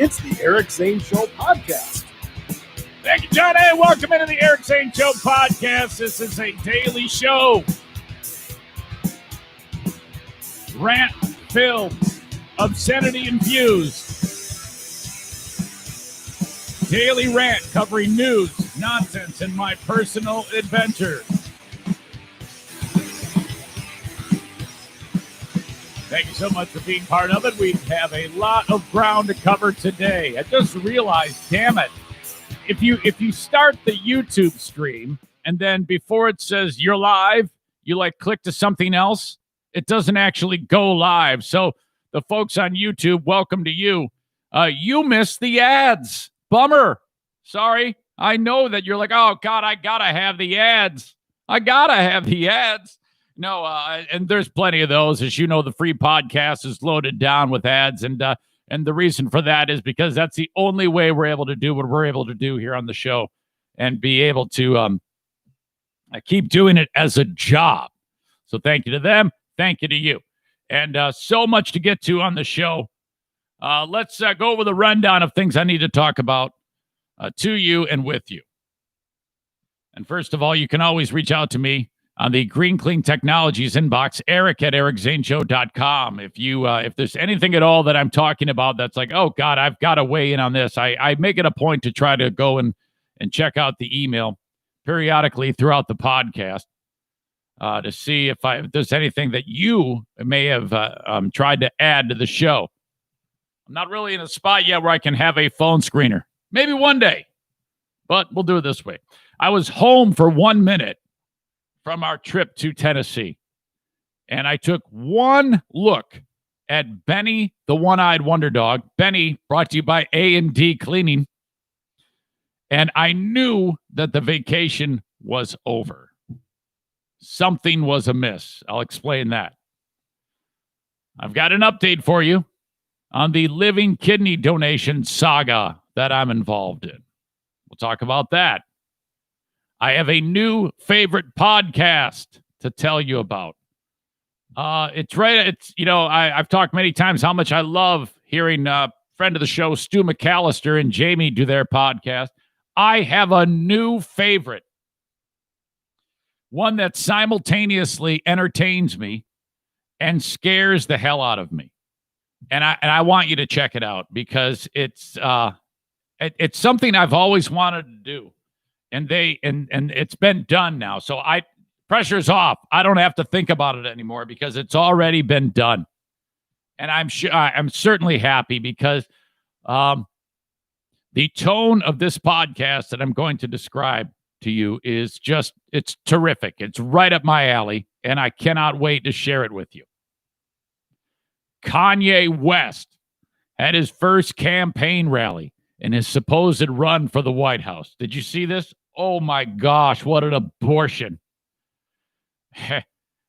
It's the Eric Zane Show Podcast. Thank you, John. Hey, welcome into the Eric Zane Show Podcast. This is a daily show. Rant-filled, obscenity-infused. Daily rant covering news, nonsense, and my personal adventures. Thank you so much for being part of it. We have a lot of ground to cover today. I just realized, damn it, if you start the YouTube stream and then before it says you're live, you click to something else, it doesn't actually go live. So the folks on YouTube, welcome to you. You missed the ads. Bummer. Sorry. I know that you're like, oh, God, I got to have the ads. No, and there's plenty of those. As you know, the free podcast is loaded down with ads. And the reason for that is because that's the only way we're able to do what we're able to do here on the show and be able to keep doing it as a job. So thank you to them. Thank you to you. And so much to get to on the show. Let's go over the rundown of things I need to talk about to you and with you. And first of all, you can always reach out to me on the Green Clean Technologies inbox, eric@ericzaneshow.com. If there's anything at all that I'm talking about that's like, oh, God, I've got to weigh in on this, I make it a point to try to go and check out the email periodically throughout the podcast to see if there's anything that you may have tried to add to the show. I'm not really in a spot yet where I can have a phone screener. Maybe one day, but we'll do it this way. I was home for 1 minute from our trip to Tennessee, and I took one look at Benny, the one-eyed wonder dog. Benny, brought to you by A&D Cleaning, and I knew that the vacation was over. Something was amiss. I'll explain that. I've got an update for you on the living kidney donation saga that I'm involved in. We'll talk about that. I have a new favorite podcast to tell you about. I've talked many times how much I love hearing friend of the show, Stu McAllister and Jamie do their podcast. I have a new favorite. One that simultaneously entertains me and scares the hell out of me. And I want you to check it out because it's something I've always wanted to do. And it's been done now. So pressure's off. I don't have to think about it anymore because it's already been done. And I'm certainly happy because the tone of this podcast that I'm going to describe to you is it's terrific. It's right up my alley, and I cannot wait to share it with you. Kanye West had his first campaign rally in his supposed run for the White House. Did you see this? Oh my gosh, what an abortion.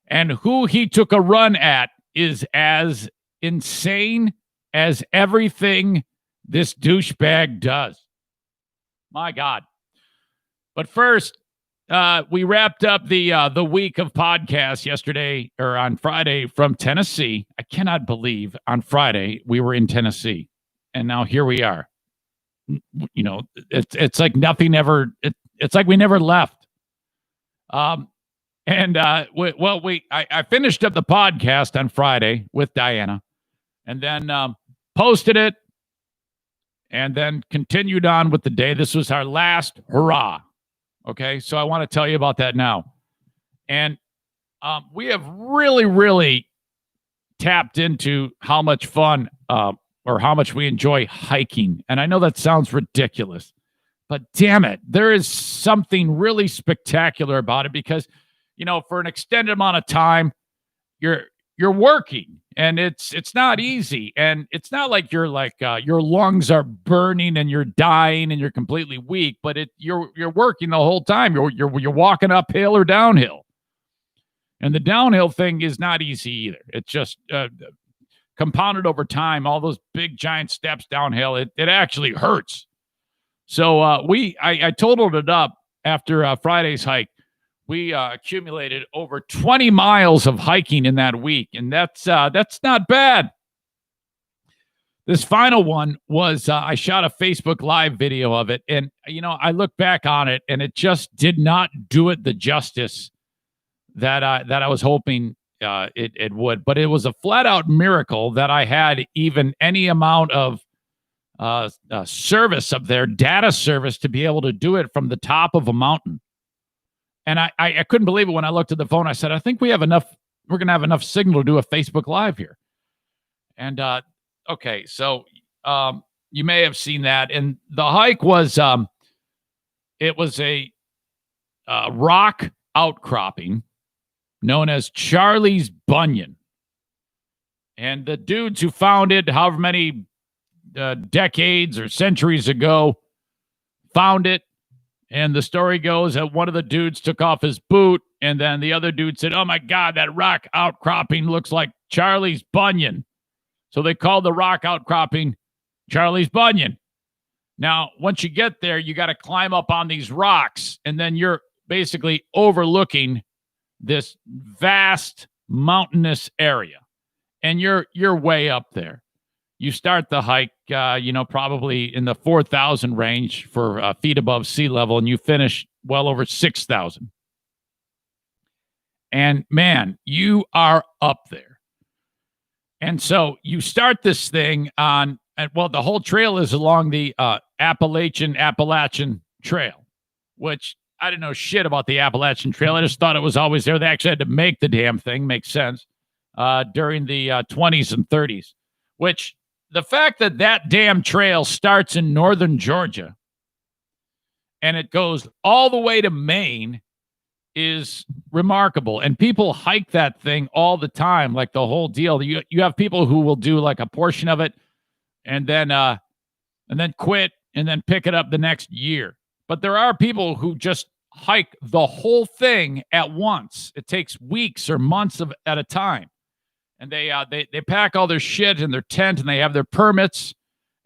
And who he took a run at is as insane as everything this douchebag does. My God. But first, we wrapped up the week of podcasts yesterday or on Friday from Tennessee. I cannot believe on Friday we were in Tennessee, and now here we are. You know, it's like nothing ever. It's like we never left. I finished up the podcast on Friday with Diana, and then posted it, and then continued on with the day. This was our last hurrah. Okay, so I want to tell you about that now. And we have really, really tapped into how much fun or how much we enjoy hiking. And I know that sounds ridiculous, but damn it, there is something really spectacular about it because, you know, for an extended amount of time, you're working and it's not easy. And it's not like you're like your lungs are burning and you're dying and you're completely weak, but you're working the whole time. You're walking uphill or downhill. And the downhill thing is not easy either. It's just compounded over time, all those big giant steps downhill, it actually hurts. So I totaled it up after Friday's hike. We accumulated over 20 miles of hiking in that week, and that's not bad. This final one was I shot a Facebook Live video of it, and I look back on it, and it just did not do it the justice that I was hoping it would. But it was a flat out miracle that I had even any amount of service of their data service to be able to do it from the top of a mountain. And I couldn't believe it when I looked at the phone. I said, I think we have enough. We're going to have enough signal to do a Facebook Live here. And okay, so you may have seen that. And the hike was it was a rock outcropping known as Charlie's Bunion. And the dudes who found it, however many decades or centuries ago, found it. And the story goes that one of the dudes took off his boot, and then the other dude said, "Oh my God, that rock outcropping looks like Charlie's Bunion." So they called the rock outcropping Charlie's Bunion. Now, once you get there, you got to climb up on these rocks, and then you're basically overlooking this vast mountainous area, and you're way up there. You start the hike, probably in the 4,000 range for feet above sea level, and you finish well over 6,000. And man, you are up there. And so you start this thing on, the whole trail is along the Appalachian Trail, which I didn't know shit about the Appalachian Trail. I just thought it was always there. They actually had to make the damn thing, makes sense, during the 20s and 30s, which the fact that damn trail starts in northern Georgia and it goes all the way to Maine is remarkable. And people hike that thing all the time, like the whole deal. You have people who will do like a portion of it and then quit and then pick it up the next year. But there are people who just hike the whole thing at once. It takes weeks or months at a time. And they pack all their shit in their tent, and they have their permits,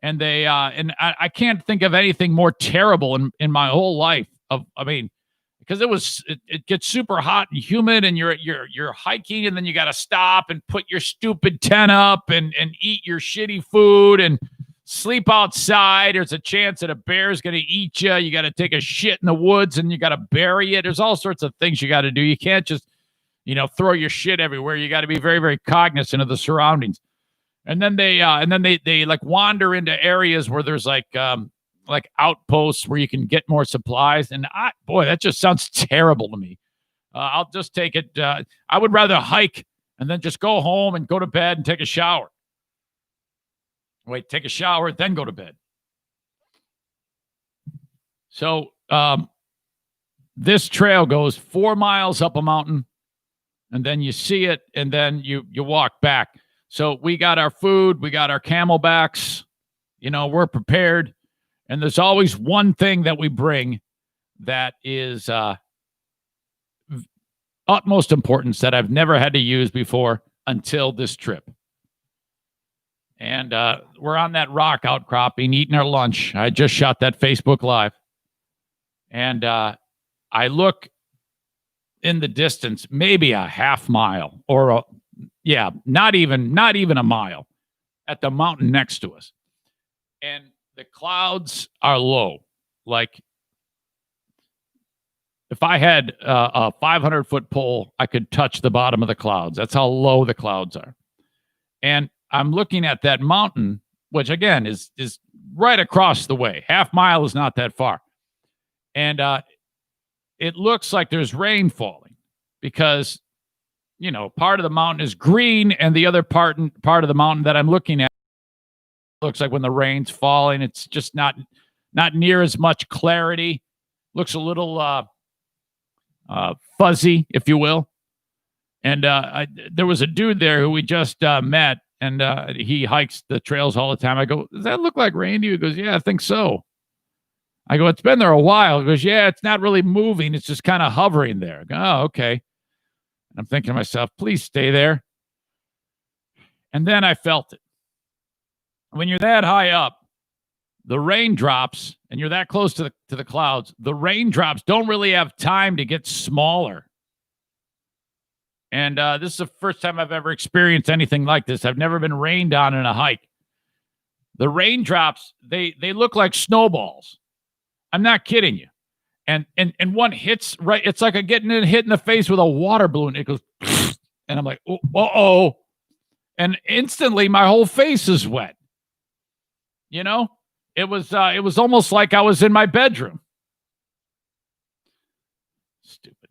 and I can't think of anything more terrible in my whole life. Because it gets super hot and humid, and you're hiking, and then you got to stop and put your stupid tent up and eat your shitty food and sleep outside. There's a chance that a bear is going to eat you. You got to take a shit in the woods, and you got to bury it. There's all sorts of things you got to do. You can't just throw your shit everywhere. You got to be very, very cognizant of the surroundings. And then they like wander into areas where there's like outposts where you can get more supplies. And that just sounds terrible to me. I'll just take it. I would rather hike and then just go home and go to bed and take a shower. Wait, take a shower, then go to bed. So this trail goes 4 miles up a mountain. And then you see it, and then you walk back. So we got our food, we got our camelbacks, we're prepared. And there's always one thing that we bring that is utmost importance that I've never had to use before until this trip. And we're on that rock outcropping, eating our lunch. I just shot that Facebook Live. And I look in the distance, maybe a half mile or not even a mile at the mountain next to us. And the clouds are low. Like if I had a 500-foot pole, I could touch the bottom of the clouds. That's how low the clouds are. And I'm looking at that mountain, which again is right across the way. Half mile is not that far. And it looks like there's rain falling because, part of the mountain is green and the other part of the mountain that I'm looking at looks like when the rain's falling, it's just not near as much clarity. Looks a little fuzzy, if you will. And there was a dude there who we just met, and he hikes the trails all the time. I go, does that look like rain to you? He goes, yeah, I think so. I go, it's been there a while. He goes, yeah, it's not really moving. It's just kind of hovering there. I go, oh, okay. And I'm thinking to myself, please stay there. And then I felt it. When you're that high up, the raindrops, and you're that close to the clouds, the raindrops don't really have time to get smaller. And this is the first time I've ever experienced anything like this. I've never been rained on in a hike. The raindrops, they look like snowballs. I'm not kidding you. And one hits right. It's like getting hit in the face with a water balloon. It goes, and I'm like, uh-oh. And instantly my whole face is wet. You know, it was almost like I was in my bedroom. Stupid.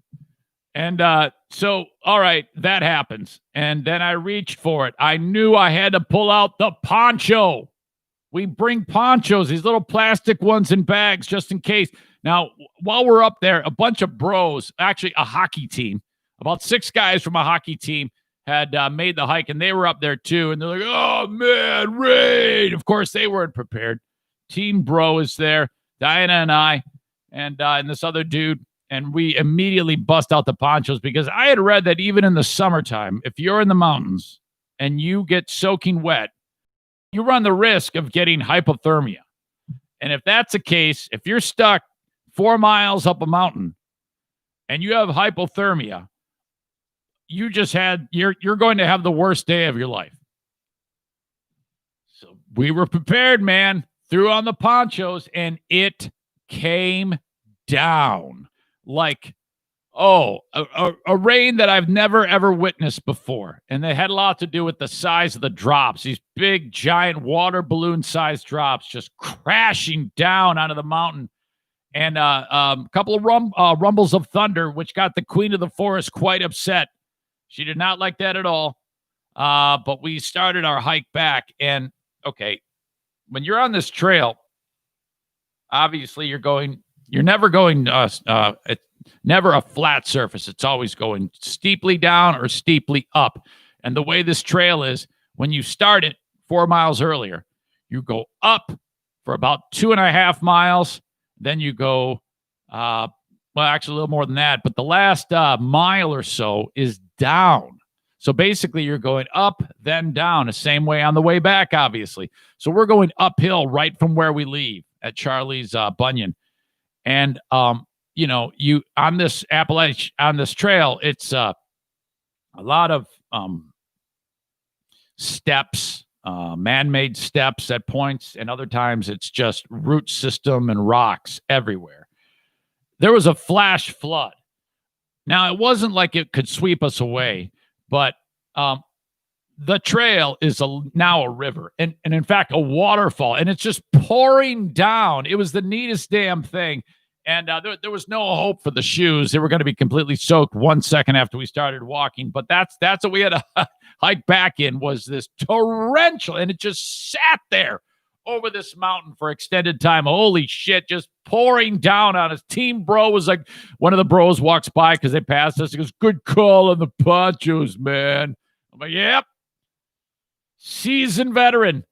And so, all right, that happens. And then I reached for it. I knew I had to pull out the poncho. We bring ponchos, these little plastic ones in bags, just in case. Now, while we're up there, a bunch of bros, actually a hockey team, about 6 guys from a hockey team had made the hike, and they were up there too. And they're like, oh, man, rain. Of course, they weren't prepared. Team Bro is there, Diana and I, and this other dude. And we immediately bust out the ponchos because I had read that even in the summertime, if you're in the mountains and you get soaking wet, you run the risk of getting hypothermia. And if that's the case, if you're stuck 4 miles up a mountain and you have hypothermia, you're going to have the worst day of your life. So we were prepared, man. Threw on the ponchos and it came down like, a rain that I've never, ever witnessed before. And they had a lot to do with the size of the drops. These big, giant water balloon-sized drops just crashing down out of the mountain. And a couple of rumbles of thunder, which got the queen of the forest quite upset. She did not like that at all. But we started our hike back. And, okay, when you're on this trail, obviously you're never going, never a flat surface. It's always going steeply down or steeply up. And the way this trail is, when you start it 4 miles earlier, you go up for about 2.5 miles. Then you go, well, actually a little more than that. But the last mile or so is down. So basically you're going up, then down, the same way on the way back, obviously. So we're going uphill right from where we leave at Charlie's Bunyan. And, you on this on this trail, it's a lot of steps, man-made steps at points, and other times it's just root system and rocks everywhere. There was a flash flood. Now, it wasn't like it could sweep us away, but the trail is now a river and in fact, a waterfall, and it's just pouring down. It was the neatest damn thing. And there was no hope for the shoes. They were going to be completely soaked 1 second after we started walking. But that's what we had to hike back in, was this torrential. And it just sat there over this mountain for extended time. Holy shit, just pouring down on us. Team Bro was like, one of the bros walks by because they passed us. He goes, good call on the ponchos, man. I'm like, yep. Seasoned veteran.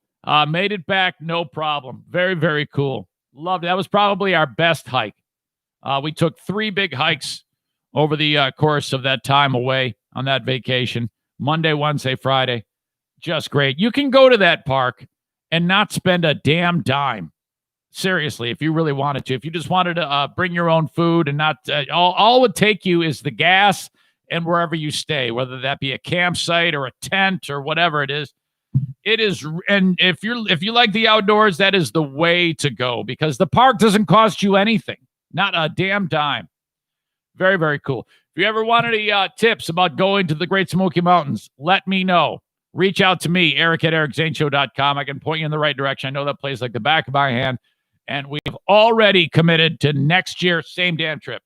Made it back, no problem. Very, very cool. Loved it. That was probably our best hike. We took 3 big hikes over the course of that time away on that vacation. Monday, Wednesday, Friday. Just great. You can go to that park and not spend a damn dime. Seriously, if you really wanted to. If you just wanted to bring your own food and not all it would take you is the gas and wherever you stay, whether that be a campsite or a tent or whatever it is. It is, and if you like the outdoors, that is the way to go, because the park doesn't cost you anything, not a damn dime. Very, very cool. If you ever want any tips about going to the Great Smoky Mountains, let me know. Reach out to me, Eric at ericzaneshow.com. I can point you in the right direction. I know that place like the back of my hand, and we've already committed to next year, same damn trip.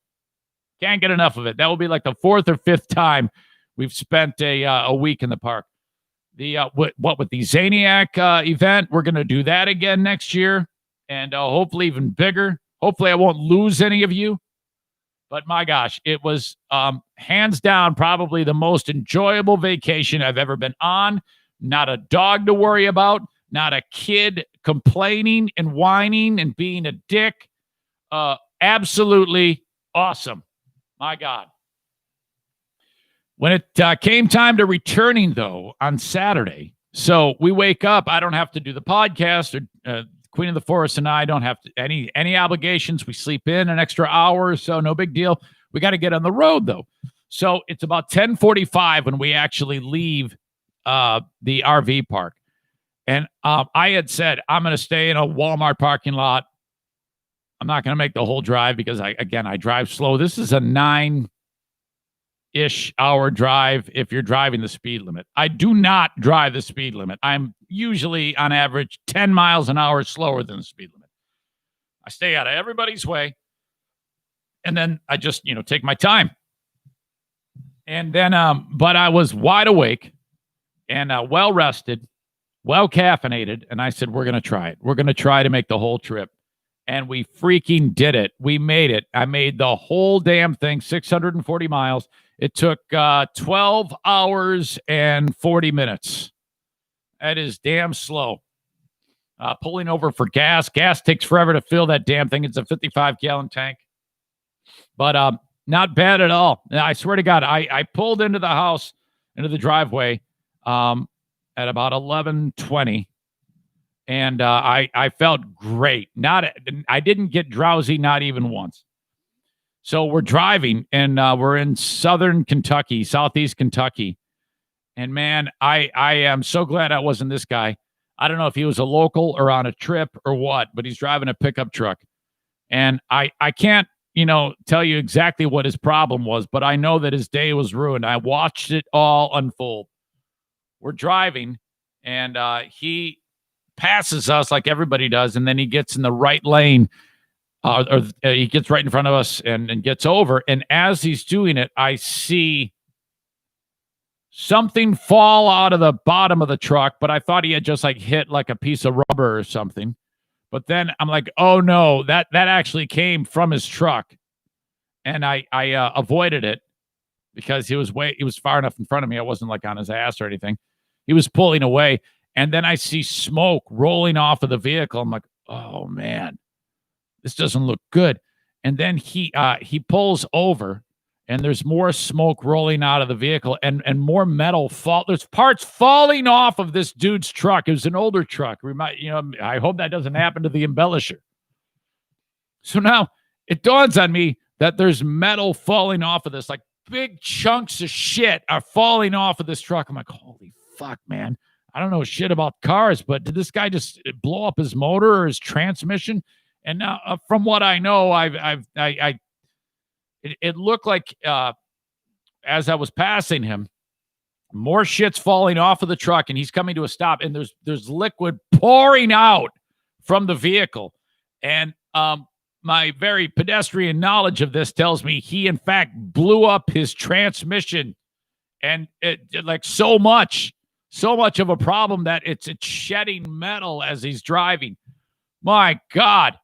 Can't get enough of it. That will be like the 4th or 5th time we've spent a week in the park. The with the Zaniac event, we're going to do that again next year, and hopefully even bigger. Hopefully I won't lose any of you. But my gosh, it was hands down probably the most enjoyable vacation I've ever been on. Not a dog to worry about. Not a kid complaining and whining and being a dick. Absolutely awesome. My God. When it came time to returning, though, on Saturday, so we wake up. I don't have to do the podcast, or Queen of the Forest and I don't have any obligations. We sleep in an extra hour or so, no big deal. We got to get on the road, though. So it's about 10:45 when we actually leave the RV park. And I had said, I'm going to stay in a Walmart parking lot. I'm not going to make the whole drive because, I drive slow. This is a 9-ish hour drive if you're driving the speed limit. I do not drive the speed limit. I'm usually, on average, 10 miles an hour slower than the speed limit. I stay out of everybody's way. And then I just, take my time. And then, but I was wide awake and well-rested, well-caffeinated. And I said, we're going to try it. We're going to try to make the whole trip. And we freaking did it. We made it. I made the whole damn thing, 640 miles. It took 12 hours and 40 minutes. That is damn slow. Pulling over for gas. Gas takes forever to fill that damn thing. It's a 55-gallon tank. But not bad at all. I swear to God, I pulled into the house, into the driveway at about 11:20. And I felt great. I didn't get drowsy, not even once. So we're driving, and we're in southern Kentucky, southeast Kentucky. And man, I am so glad I wasn't this guy. I don't know if he was a local or on a trip or what, but he's driving a pickup truck. And I can't, tell you exactly what his problem was, but I know that his day was ruined. I watched it all unfold. We're driving, and he passes us like everybody does, and then he gets in the right lane, or he gets right in front of us and gets over. And as he's doing it, I see something fall out of the bottom of the truck, but I thought he had just hit like a piece of rubber or something. But then I'm like, oh no, that actually came from his truck. And I avoided it because he was far enough in front of me. I wasn't on his ass or anything. He was pulling away. And then I see smoke rolling off of the vehicle. I'm like, oh man, this doesn't look good. And then he pulls over, and there's more smoke rolling out of the vehicle, and more metal there's parts falling off of this dude's truck. It was an older truck. I hope that doesn't happen to the embellisher. So now it dawns on me that there's metal falling off of this, big chunks of shit are falling off of this truck. I'm like, holy fuck, man. I don't know shit about cars, but did this guy just blow up his motor or his transmission? And now, from what I know, it looked like as I was passing him, more shit's falling off of the truck, and he's coming to a stop, and there's liquid pouring out from the vehicle. And my very pedestrian knowledge of this tells me he, in fact, blew up his transmission, and it so much of a problem that it's shedding metal as he's driving. My God.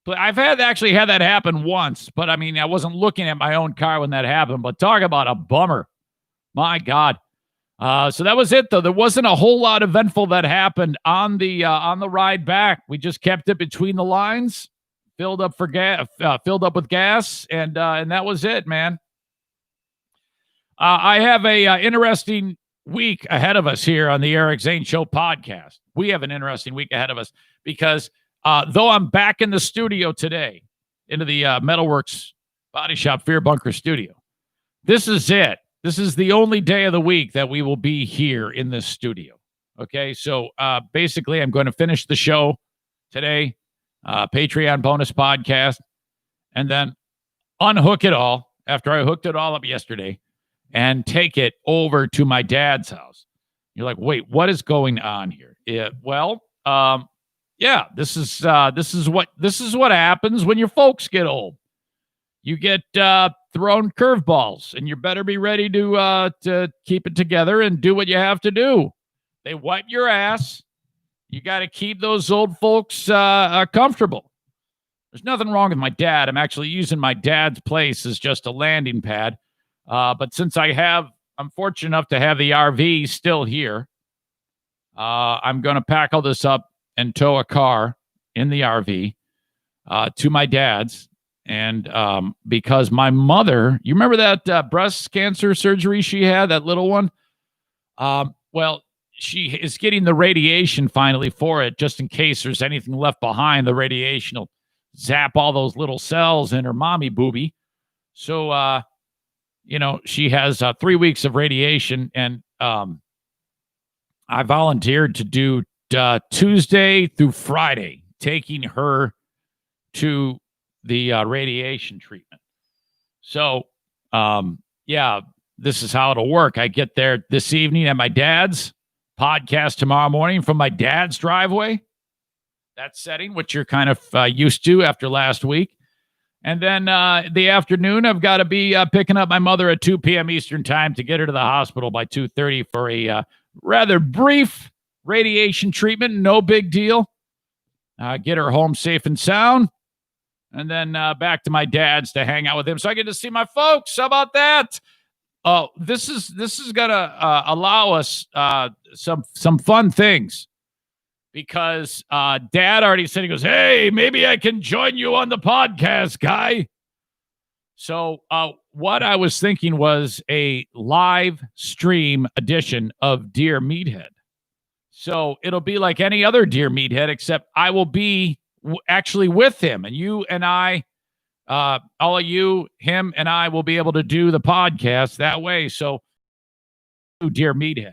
But I've actually had that happen once, but I wasn't looking at my own car when that happened, but talk about a bummer. My God. So that was it, though. There wasn't a whole lot eventful that happened on the ride back. We just kept it between the lines, filled up with gas, and that was it, man. I have a interesting week ahead of us here on the Eric Zane Show podcast. We have an interesting week ahead of us because though I'm back in the studio today, into the Metalworks Body Shop Fear Bunker studio, this is it. This is the only day of the week that we will be here in this studio. Okay, so basically I'm going to finish the show today, Patreon bonus podcast, and then unhook it all after I hooked it all up yesterday and take it over to my dad's house. You're like, wait, what is going on here? Yeah, this is what happens when your folks get old. You get thrown curveballs, and you better be ready to keep it together and do what you have to do. They wipe your ass. You got to keep those old folks comfortable. There's nothing wrong with my dad. I'm actually using my dad's place as just a landing pad. But since I'm fortunate enough to have the RV still here, I'm going to pack all this up and tow a car in the RV to my dad's. And because my mother, you remember that breast cancer surgery she had, that little one? Well, she is getting the radiation finally for it, just in case there's anything left behind. The radiation will zap all those little cells in her mommy boobie. So, she has 3 weeks of radiation, and I volunteered to do Tuesday through Friday, taking her to the radiation treatment. So, this is how it'll work. I get there this evening at my dad's, podcast tomorrow morning from my dad's driveway. That setting, which you're kind of used to after last week. And then the afternoon, I've got to be picking up my mother at 2 p.m. Eastern time to get her to the hospital by 2:30 for a rather brief radiation treatment. No big deal. Get her home safe and sound. And then back to my dad's to hang out with him. So I get to see my folks. How about that? Oh, this is gonna allow us some fun things, because Dad already said, he goes, "Hey, maybe I can join you on the podcast, guy." So what I was thinking was a live stream edition of Dear Meathead. So it'll be like any other Dear Meathead, except I will be actually with him, and you and I. All of you, him, and I will be able to do the podcast that way. So, Dear Meathead.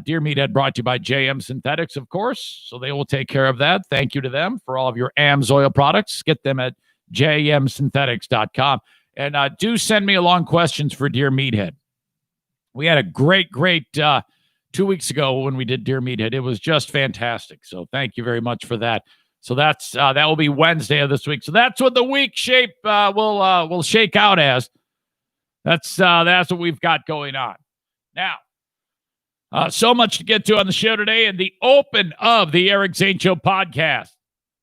Dear Meathead brought to you by JM Synthetics, of course. So they will take care of that. Thank you to them for all of your AMSoil products. Get them at jmsynthetics.com. And do send me along questions for Dear Meathead. We had a great 2 weeks ago when we did Dear Meathead. It was just fantastic. So thank you very much for that. So that will be Wednesday of this week. So that's what the week shape will shake out as. That's what we've got going on. Now, so much to get to on the show today, and the open of the Eric Zane Show podcast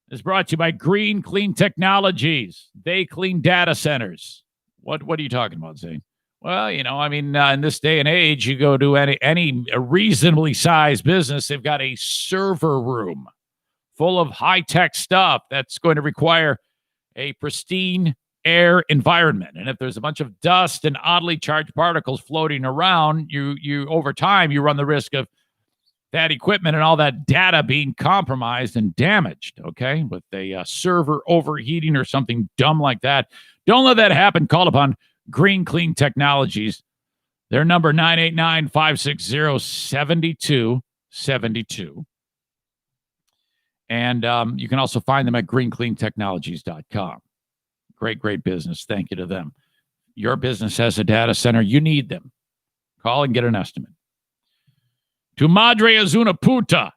is brought to you by Green Clean Technologies. They clean data centers. What are you talking about, Zane? Well, in this day and age, you go to any reasonably sized business, they've got a server room full of high-tech stuff that's going to require a pristine air environment. And if there's a bunch of dust and oddly charged particles floating around, you over time, you run the risk of that equipment and all that data being compromised and damaged, okay, with a server overheating or something dumb like that. Don't let that happen. Call upon Green Clean Technologies. Their number, 989-560-7272. And you can also find them at greencleantechnologies.com. Great business. Thank you to them. Your business has a data center. You need them. Call and get an estimate. Tu madre es una puta.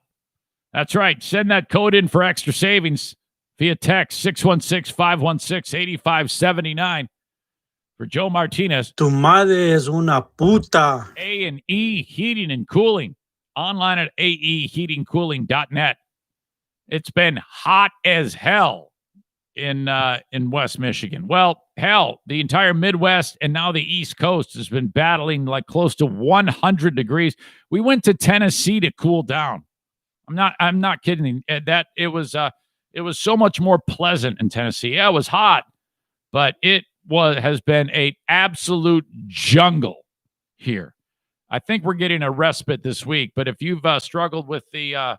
That's right. Send that code in for extra savings via text 616-516-8579 for Joe Martinez. Tu madre es una puta. A&E Heating and Cooling. Online at aeheatingcooling.net. It's been hot as hell in West Michigan. Well, hell, the entire Midwest and now the East Coast has been battling like close to 100 degrees. We went to Tennessee to cool down. I'm not kidding. That it was so much more pleasant in Tennessee. Yeah, it was hot, but it has been an absolute jungle here. I think we're getting a respite this week, but if you've struggled with the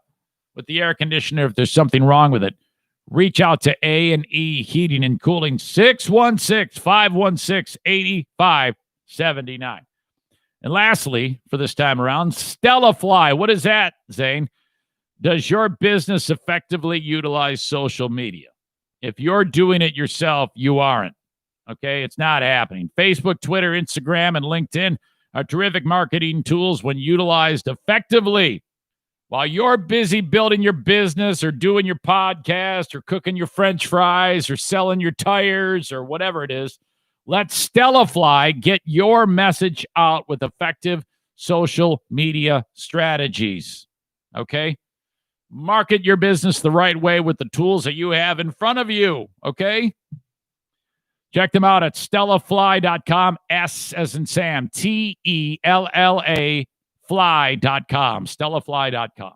air conditioner, if there's something wrong with it, reach out to A&E Heating and Cooling, 616-516-8579. And lastly, for this time around, Stella Fly. What is that, Zane? Does your business effectively utilize social media? If you're doing it yourself, you aren't. Okay, it's not happening. Facebook, Twitter, Instagram, and LinkedIn are terrific marketing tools when utilized effectively. While you're busy building your business or doing your podcast or cooking your French fries or selling your tires or whatever it is, let Stella Fly get your message out with effective social media strategies. Okay? Market your business the right way with the tools that you have in front of you. Okay? Check them out at stellafly.com. S as in Sam. TELLA. Fly.com, stellafly.com.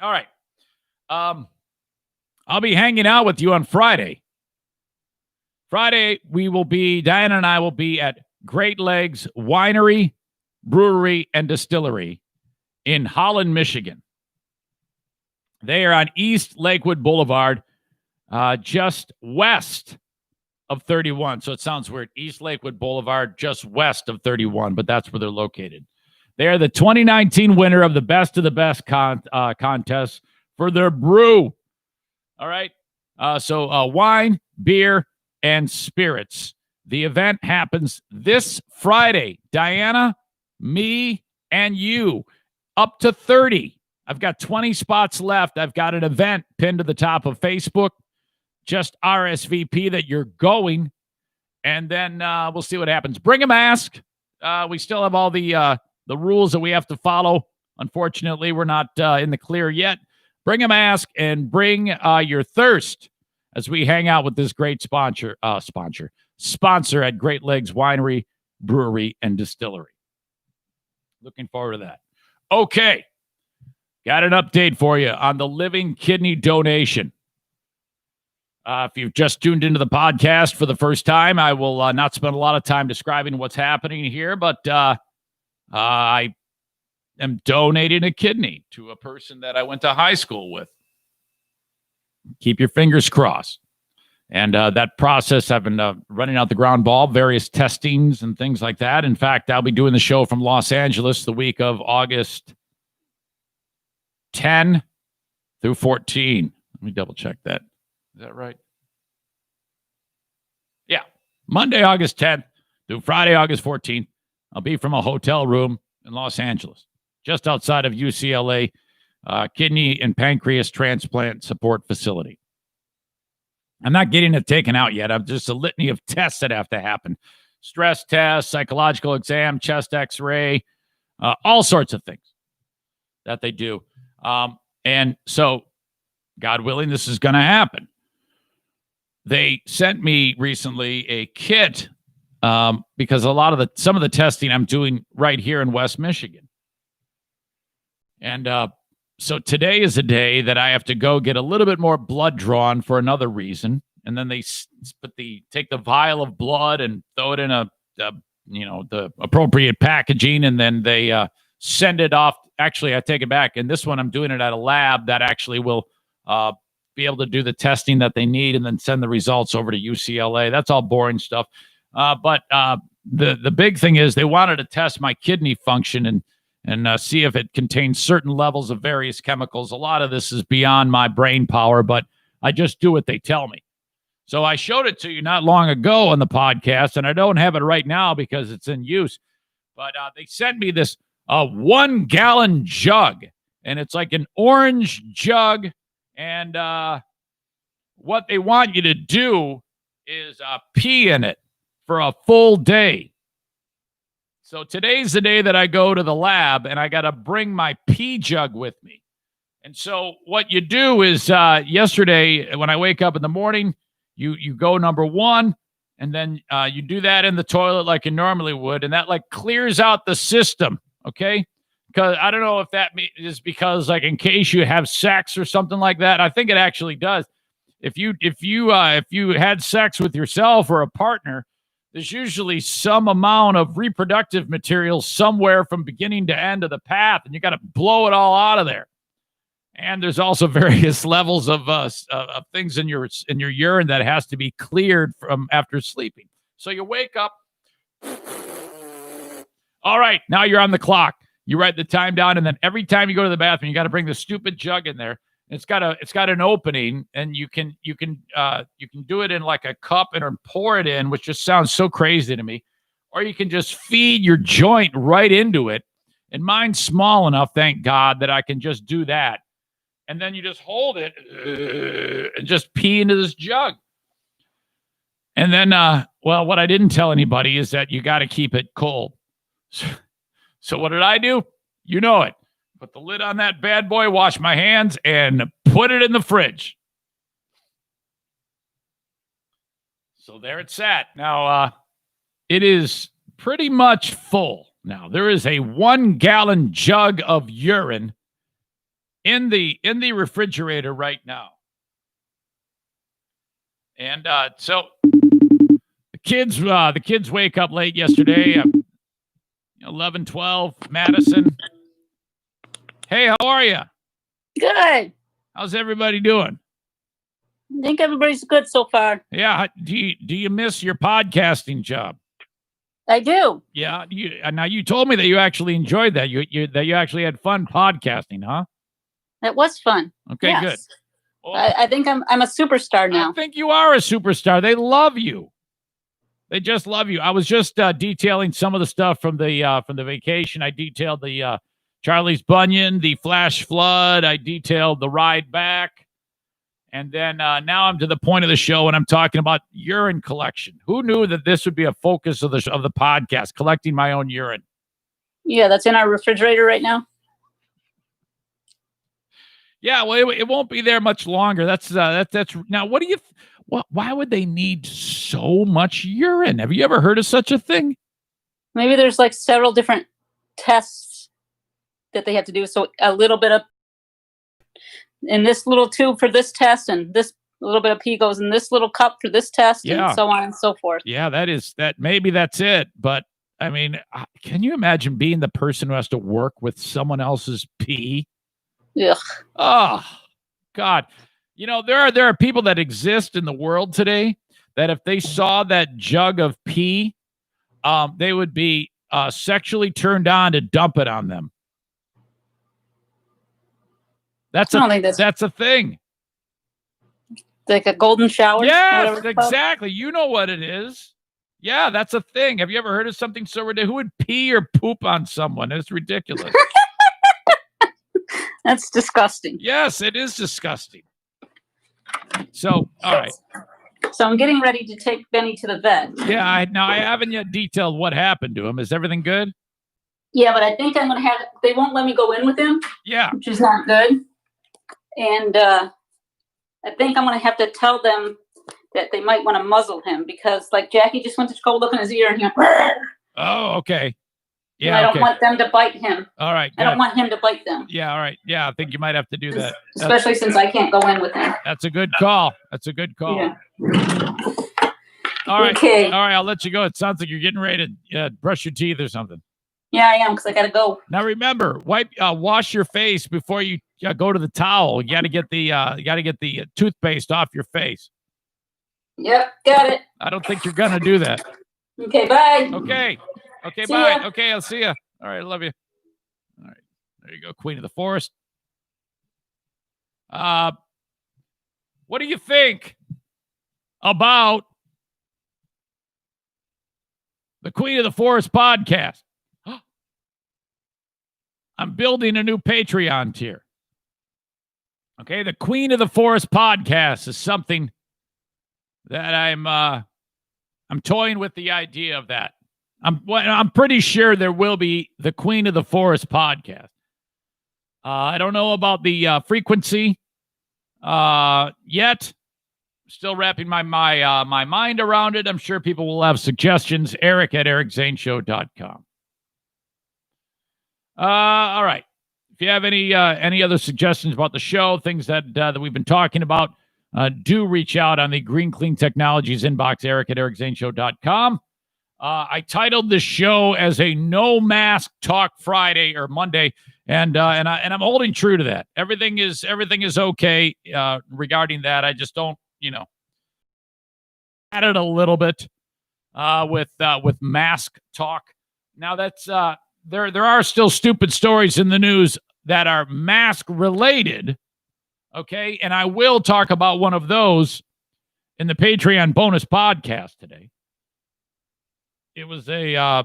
All right. I'll be hanging out with you on Friday. Friday, Diana and I will be at Great Legs Winery, Brewery, and Distillery in Holland, Michigan. They are on East Lakewood Boulevard, just west of 31. So it sounds weird. East Lakewood Boulevard, just west of 31, but that's where they're located. They are the 2019 winner of the Best of the Best contest for their brew. All right. So wine, beer, and spirits. The event happens this Friday. Diana, me, and you. Up to 30. I've got 20 spots left. I've got an event pinned to the top of Facebook. Just RSVP that you're going. And then we'll see what happens. Bring a mask. We still have all the rules that we have to follow. Unfortunately, we're not in the clear yet. Bring a mask and bring your thirst as we hang out with this great sponsor at Great Legs Winery, Brewery, and Distillery. Looking forward to that. Okay. Got an update for you on the living kidney donation. If you've just tuned into the podcast for the first time, I will not spend a lot of time describing what's happening here, but I am donating a kidney to a person that I went to high school with. Keep your fingers crossed. And that process, I've been running out the ground ball, various testings and things like that. In fact, I'll be doing the show from Los Angeles the week of August 10 through 14. Let me double check that. Is that right? Yeah. Monday, August 10th through Friday, August 14th. I'll be from a hotel room in Los Angeles, just outside of UCLA, kidney and pancreas transplant support facility. I'm not getting it taken out yet. I'm just a litany of tests that have to happen. Stress test, psychological exam, chest x-ray, all sorts of things that they do. And so, God willing, this is going to happen. They sent me recently a kit because some of the testing I'm doing right here in West Michigan. And so today is a day that I have to go get a little bit more blood drawn for another reason. And then they take the vial of blood and throw it in the appropriate packaging. And then they send it off. Actually, I take it back. And this one, I'm doing it at a lab that actually will be able to do the testing that they need and then send the results over to UCLA. That's all boring stuff. But the big thing is they wanted to test my kidney function and see if it contains certain levels of various chemicals. A lot of this is beyond my brain power, but I just do what they tell me. So I showed it to you not long ago on the podcast, and I don't have it right now because it's in use. But they sent me this 1 gallon jug, and it's like an orange jug. And what they want you to do is pee in it for a full day. So today's the day that I go to the lab, and I got to bring my pee jug with me. And so what you do is yesterday when I wake up in the morning, you go number one, and then you do that in the toilet like you normally would, and that like clears out the system, okay? Because I don't know if that is because like in case you have sex or something like that. I think it actually does. If you had sex with yourself or a partner, there's usually some amount of reproductive material somewhere from beginning to end of the path, and you got to blow it all out of there. And there's also various levels of things in your urine that has to be cleared from after sleeping. So you wake up. All right, now you're on the clock. You write the time down, and then every time you go to the bathroom, you got to bring the stupid jug in there. It's got an opening, and you can do it in like a cup and pour it in, which just sounds so crazy to me. Or you can just feed your joint right into it. And mine's small enough, thank God, that I can just do that. And then you just hold it and just pee into this jug. And then, what I didn't tell anybody is that you got to keep it cold. So what did I do? You know it. Put the lid on that bad boy, wash my hands, and put it in the fridge. So there it sat. Now, it is pretty much full. Now, there is a 1 gallon jug of urine in the refrigerator right now. And so the kids wake up late yesterday. 11, 12, Madison. Hey, how are you? Good. How's everybody doing? I think everybody's good so far. Yeah. Do you miss your podcasting job? I do. Yeah. Now you told me that you actually enjoyed that. That you actually had fun podcasting, huh? It was fun. Okay, Yes. good. Well, I think I'm a superstar now. I think you are a superstar. They love you. They just love you. I was just detailing some of the stuff from the vacation. I detailed the Charlie's Bunion, the flash flood. I detailed the ride back. And then now I'm to the point of the show and I'm talking about urine collection. Who knew that this would be a focus of the podcast, collecting my own urine? Yeah, that's in our refrigerator right now. Yeah, well, it won't be there much longer. That's now. What do you? Why would they need so much urine? Have you ever heard of such a thing? Maybe there's like several different tests that they have to do. So a little bit of in this little tube for this test, and this little bit of pee goes in this little cup for this test, and so on and so forth. Yeah, that. Maybe that's it. But I mean, can you imagine being the person who has to work with someone else's pee? Ugh. Oh, God. You know, there are people that exist in the world today that if they saw that jug of pee, they would be sexually turned on to dump it on them. That's a thing. Like a golden shower? Yeah, exactly. You know what it is. Yeah, that's a thing. Have you ever heard of something so ridiculous? Who would pee or poop on someone? It's ridiculous. That's disgusting. Yes, it is disgusting. So, all right. So I'm getting ready to take Benny to the vet. Yeah, I haven't yet detailed what happened to him. Is everything good? Yeah, but I think I'm going to have, they won't let me go in with him. Yeah. Which is not good. And I think I'm going to have to tell them that they might want to muzzle him because like Jackie just went to go look in his ear and he went, oh, okay. Yeah, and I don't want them to bite him. All right. I don't want him to bite them. Yeah, all right. Yeah, I think you might have to do that. Especially since I can't go in with him. That's a good call. Yeah. All right. Okay. All right, I'll let you go. It sounds like you're getting ready to brush your teeth or something. Yeah, I am because I got to go. Now remember, wash your face before you go to the towel. You got to get the toothpaste off your face. Yep, got it. I don't think you're gonna do that. Okay, bye. Okay, See bye. ya. Okay, I'll see you. All right, I love you. All right, there you go, Queen of the Forest. What do you think about the Queen of the Forest podcast? I'm building a new Patreon tier. Okay, the Queen of the Forest podcast is something that I'm toying with the idea of that. I'm pretty sure there will be the Queen of the Forest podcast. I don't know about the frequency yet. Still wrapping my mind around it. I'm sure people will have suggestions. Eric at ericzaneshow.com. All right. If you have any other suggestions about the show, things that we've been talking about, do reach out on the Green Clean Technologies inbox, Eric at ericzaneshow.com. I titled this show as a No Mask Talk Friday or Monday, and I'm holding true to that. Everything is okay regarding that. I just don't, added a little bit with mask talk. Now that's there are still stupid stories in the news that are mask related. Okay, and I will talk about one of those in the Patreon bonus podcast today. It was I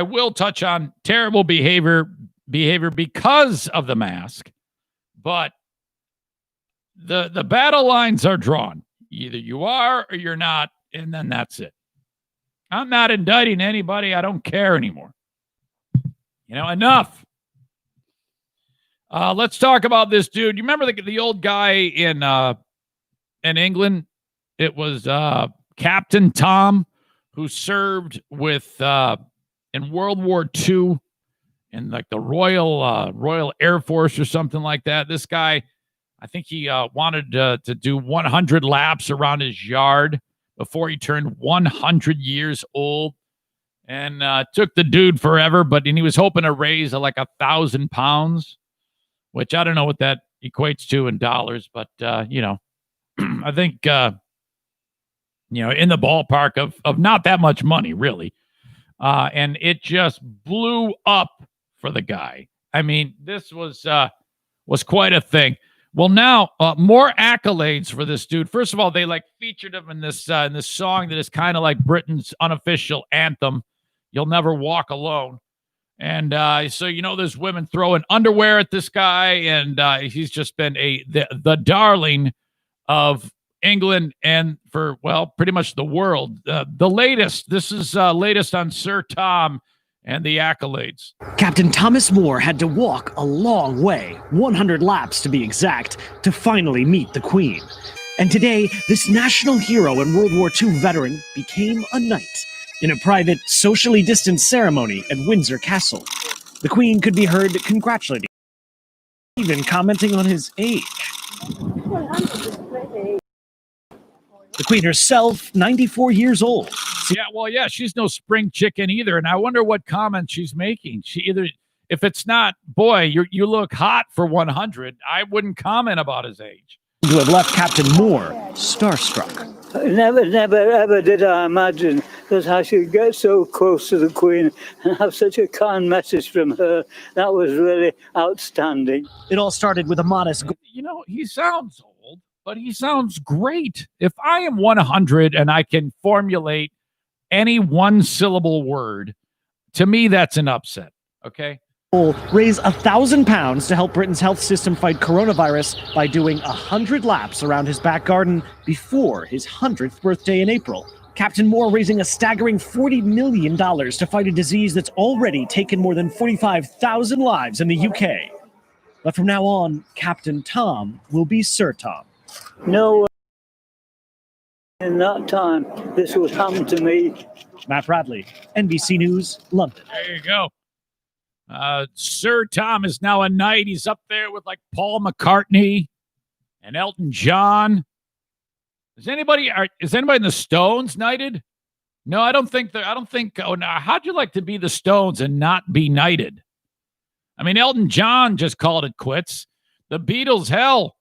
will touch on terrible behavior because of the mask, but the battle lines are drawn. Either you are or you're not, and then that's it. I'm not indicting anybody. I don't care anymore. Enough. Let's talk about this dude. You remember the old guy in England? It was Captain Tom, who served with in World War II in like the Royal Air Force or something like that. This guy, I think he wanted to do 100 laps around his yard before he turned 100 years old, and took the dude forever. But he was hoping to raise like 1,000 pounds, which I don't know what that equates to in dollars, but I think in the ballpark of not that much money, really. And it just blew up for the guy. I mean, this was quite a thing. Well, now more accolades for this dude. First of all, they featured him in this song that is kind of like Britain's unofficial anthem, "You'll Never Walk Alone." And so there's women throwing underwear at this guy, and he's just been the darling of England and for pretty much the world. The latest. This is latest on Sir Tom and the accolades. Captain Thomas Moore had to walk a long way, 100 laps to be exact, to finally meet the Queen. And today, this national hero and World War II veteran became a knight in a private, socially distanced ceremony at Windsor Castle. The Queen could be heard congratulating, even commenting on his age. The Queen herself, 94 years old. Yeah, she's no spring chicken either. And I wonder what comment she's making. If it's not, boy, you look hot for 100, I wouldn't comment about his age. To have left Captain Moore starstruck. Never, ever did I imagine that I should get so close to the Queen and have such a kind message from her. That was really outstanding. It all started with a modest... He sounds old, but he sounds great. If I am 100 and I can formulate any one-syllable word, to me, that's an upset, okay? Raise £1,000 to help Britain's health system fight coronavirus by doing 100 laps around his back garden before his 100th birthday in April. Captain Moore raising a staggering $40 million to fight a disease that's already taken more than 45,000 lives in the UK. But from now on, Captain Tom will be Sir Tom. No, in that time, this would happen to me. Matt Bradley, NBC News, London. There you go. Sir Tom is now a knight. He's up there with Paul McCartney and Elton John. Is anybody in the Stones knighted? No, I don't think. Oh, no. How'd you like to be the Stones and not be knighted? I mean, Elton John just called it quits. The Beatles, hell,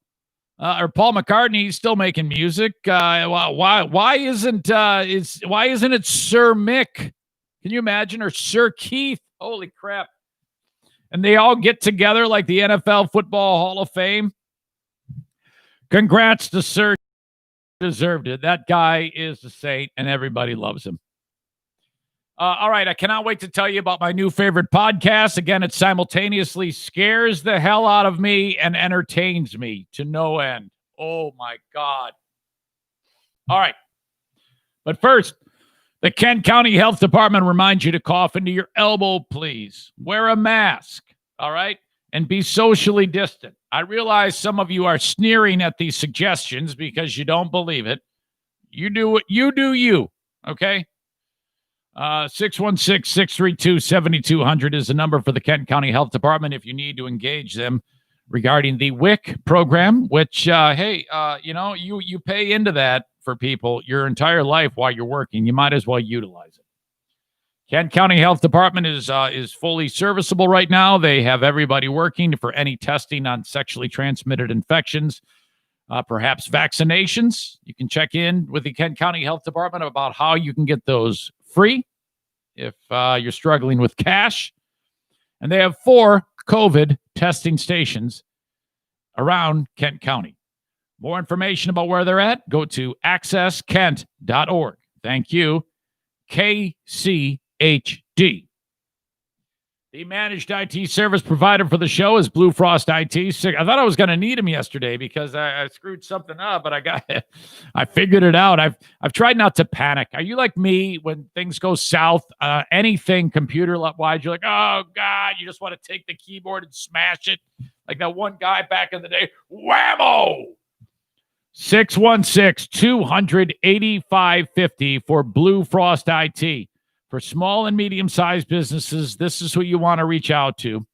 or Paul McCartney, he's still making music. Why isn't it Sir Mick? Can you imagine? Or Sir Keith? Holy crap! And they all get together like the NFL Football Hall of Fame. Congrats to Sir. Deserved it. That guy is a saint, and everybody loves him. All right, I cannot wait to tell you about my new favorite podcast. Again, it simultaneously scares the hell out of me and entertains me to no end. Oh, my God. All right. But first, the Kent County Health Department reminds you to cough into your elbow, please. Wear a mask, all right? And be socially distant. I realize some of you are sneering at these suggestions because you don't believe it. You do you, okay? 616-632-7200 is the number for the Kent County Health Department if you need to engage them regarding the WIC program, which, you pay into that for people your entire life while you're working. You might as well utilize it. Kent County Health Department is fully serviceable right now. They have everybody working for any testing on sexually transmitted infections, perhaps vaccinations. You can check in with the Kent County Health Department about how you can get those free if you're struggling with cash. And they have 4 COVID testing stations around Kent County. More information about where they're at, go to accesskent.org. Thank you, KCHD. The managed IT service provider for the show is Blue Frost IT. I thought I was going to need him yesterday because I screwed something up, but I figured it out. I've tried not to panic. Are you like me when things go south? Anything computer-wise, you're like, oh, God, you just want to take the keyboard and smash it like that one guy back in the day. Whammo! 616-200-8550 for Blue Frost IT. For small and medium-sized businesses, this is who you want to reach out to.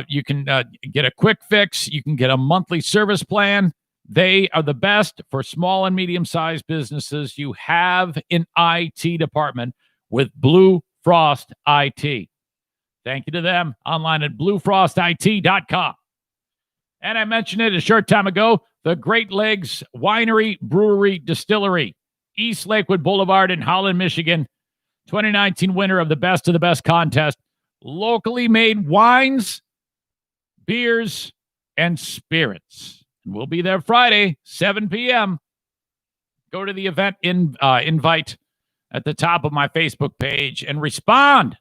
You can get a quick fix. You can get a monthly service plan. They are the best for small and medium-sized businesses. You have an IT department with Blue Frost IT. Thank you to them. Online at bluefrostit.com. And I mentioned it a short time ago, the Great Lakes Winery, Brewery, Distillery, East Lakewood Boulevard in Holland, Michigan. 2019 winner of the Best contest. Locally made wines, beers, and spirits. We'll be there Friday, 7 p.m. Go to the event invite at the top of my Facebook page and respond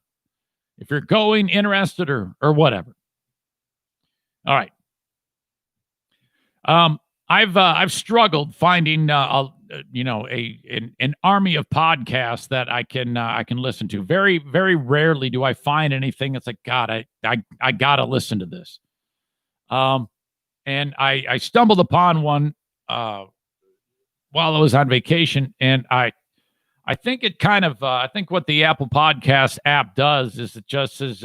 if you're going, interested, or whatever. All right. I've struggled finding an army of podcasts that I can listen to. Very, very rarely do I find anything that's like, God, I gotta listen to this. And I stumbled upon one while I was on vacation, and I think it kind of I think what the Apple Podcast app does is it just says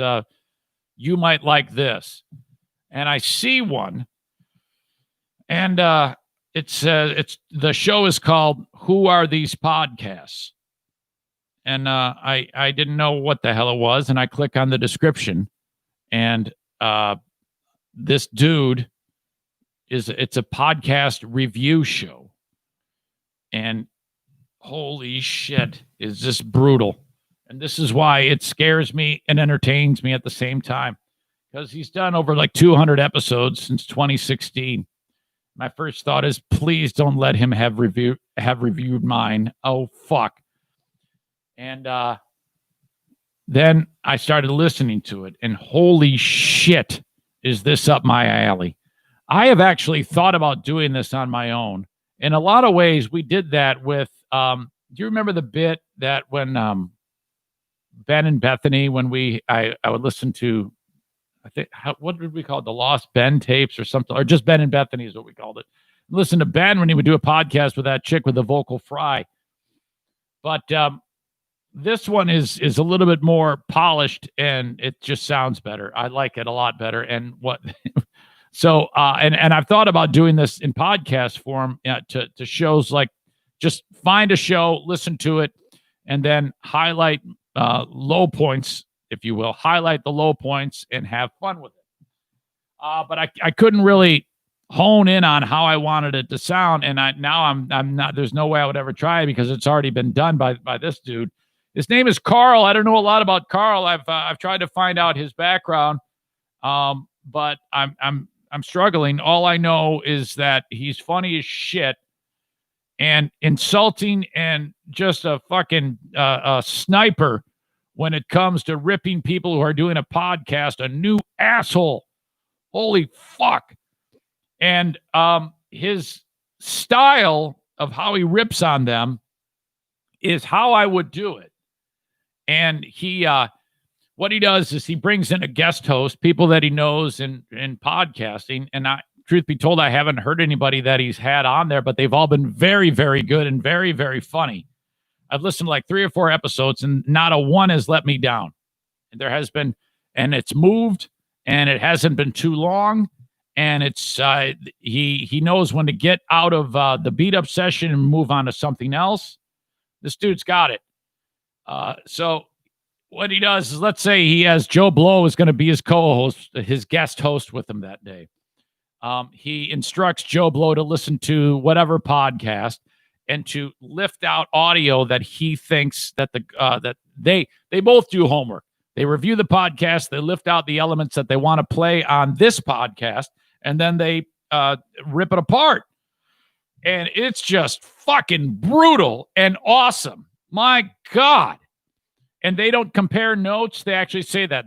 you might like this, and I see one, and it's the show is called Who Are These Podcasts? And I didn't know what the hell it was, and I click on the description, and this dude it's a podcast review show, and holy shit, is this brutal. And this is why it scares me and entertains me at the same time, because he's done over like 200 episodes since 2016. My first thought is, please don't let him have reviewed mine. Oh, fuck. And then I started listening to it, and holy shit, is this up my alley. I have actually thought about doing this on my own. In a lot of ways, we did that with, do you remember the bit that when Ben and Bethany, when I would listen to, I think, what did we call it? The Lost Ben tapes or something, or just Ben and Bethany is what we called it. Listen to Ben when he would do a podcast with that chick with the vocal fry. But this one is a little bit more polished, and it just sounds better. I like it a lot better. And what, so and I've thought about doing this in podcast form to shows, like just find a show, listen to it, and then highlight low points, if you will, highlight the low points and have fun with it. But I couldn't really hone in on how I wanted it to sound, and I'm not. There's no way I would ever try it because it's already been done by this dude. His name is Carl. I don't know a lot about Carl. I've tried to find out his background, but I'm struggling. All I know is that he's funny as shit and insulting and just a fucking sniper when it comes to ripping people who are doing a podcast a new asshole. Holy fuck. And his style of how he rips on them is how I would do it. And he what he does is he brings in a guest host, people that he knows in podcasting. And truth be told, I haven't heard anybody that he's had on there, but they've all been very, very good and very, very funny. I've listened to like 3 or 4 episodes, and not a one has let me down. And there has been, and it's moved, and it hasn't been too long. And it's he knows when to get out of the beat up session and move on to something else. This dude's got it. So what he does is, let's say he has Joe Blow is going to be his co-host, his guest host with him that day. He instructs Joe Blow to listen to whatever podcast and to lift out audio that he thinks that that they both do homework. They review the podcast, they lift out the elements that they want to play on this podcast, and then they rip it apart. And it's just fucking brutal and awesome. My God. And they don't compare notes. They actually say that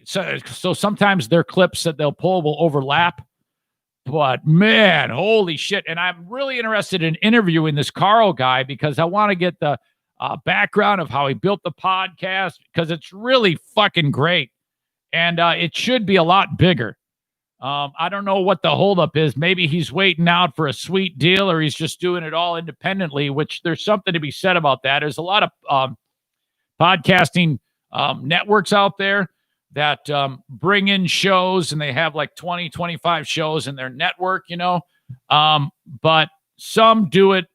so sometimes their clips that they'll pull will overlap. But man, holy shit. And I'm really interested in interviewing this Carl guy because I want to get the background of how he built the podcast, because it's really fucking great. And it should be a lot bigger. I don't know what the holdup is. Maybe he's waiting out for a sweet deal, or he's just doing it all independently, which there's something to be said about that. There's a lot of podcasting networks out there that bring in shows, and they have like 20, 25 shows in their network, you know. But some do it,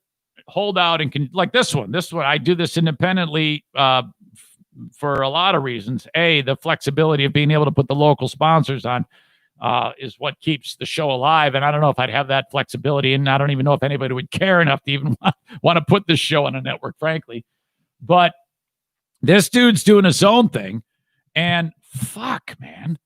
hold out, and can, like this one. I do this independently for a lot of reasons. A, the flexibility of being able to put the local sponsors on. is what keeps the show alive. And I don't know if I'd have that flexibility, and I don't even know if anybody would care enough to even want to put this show on a network, frankly. But this dude's doing his own thing, and fuck, man.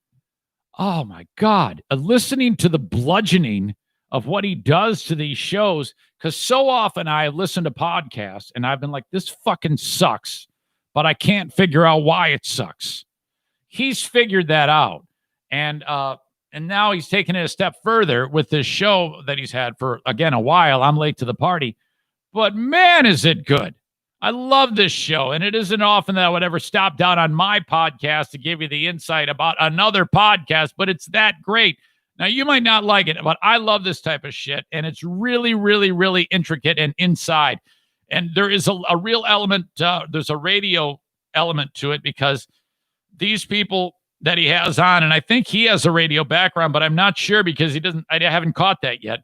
Oh my God. Listening to the bludgeoning of what he does to these shows, because so often I listen to podcasts and I've been like, this fucking sucks, but I can't figure out why it sucks. He's figured that out. And now he's taking it a step further with this show that he's had for, again, a while. I'm late to the party. But man, is it good. I love this show. And it isn't often that I would ever stop down on my podcast to give you the insight about another podcast, but it's that great. Now, you might not like it, but I love this type of shit. And it's really, really, really intricate and inside. And there is a real element. There's a radio element to it, because these people that he has on, and I think he has a radio background, but I'm not sure because I haven't caught that yet.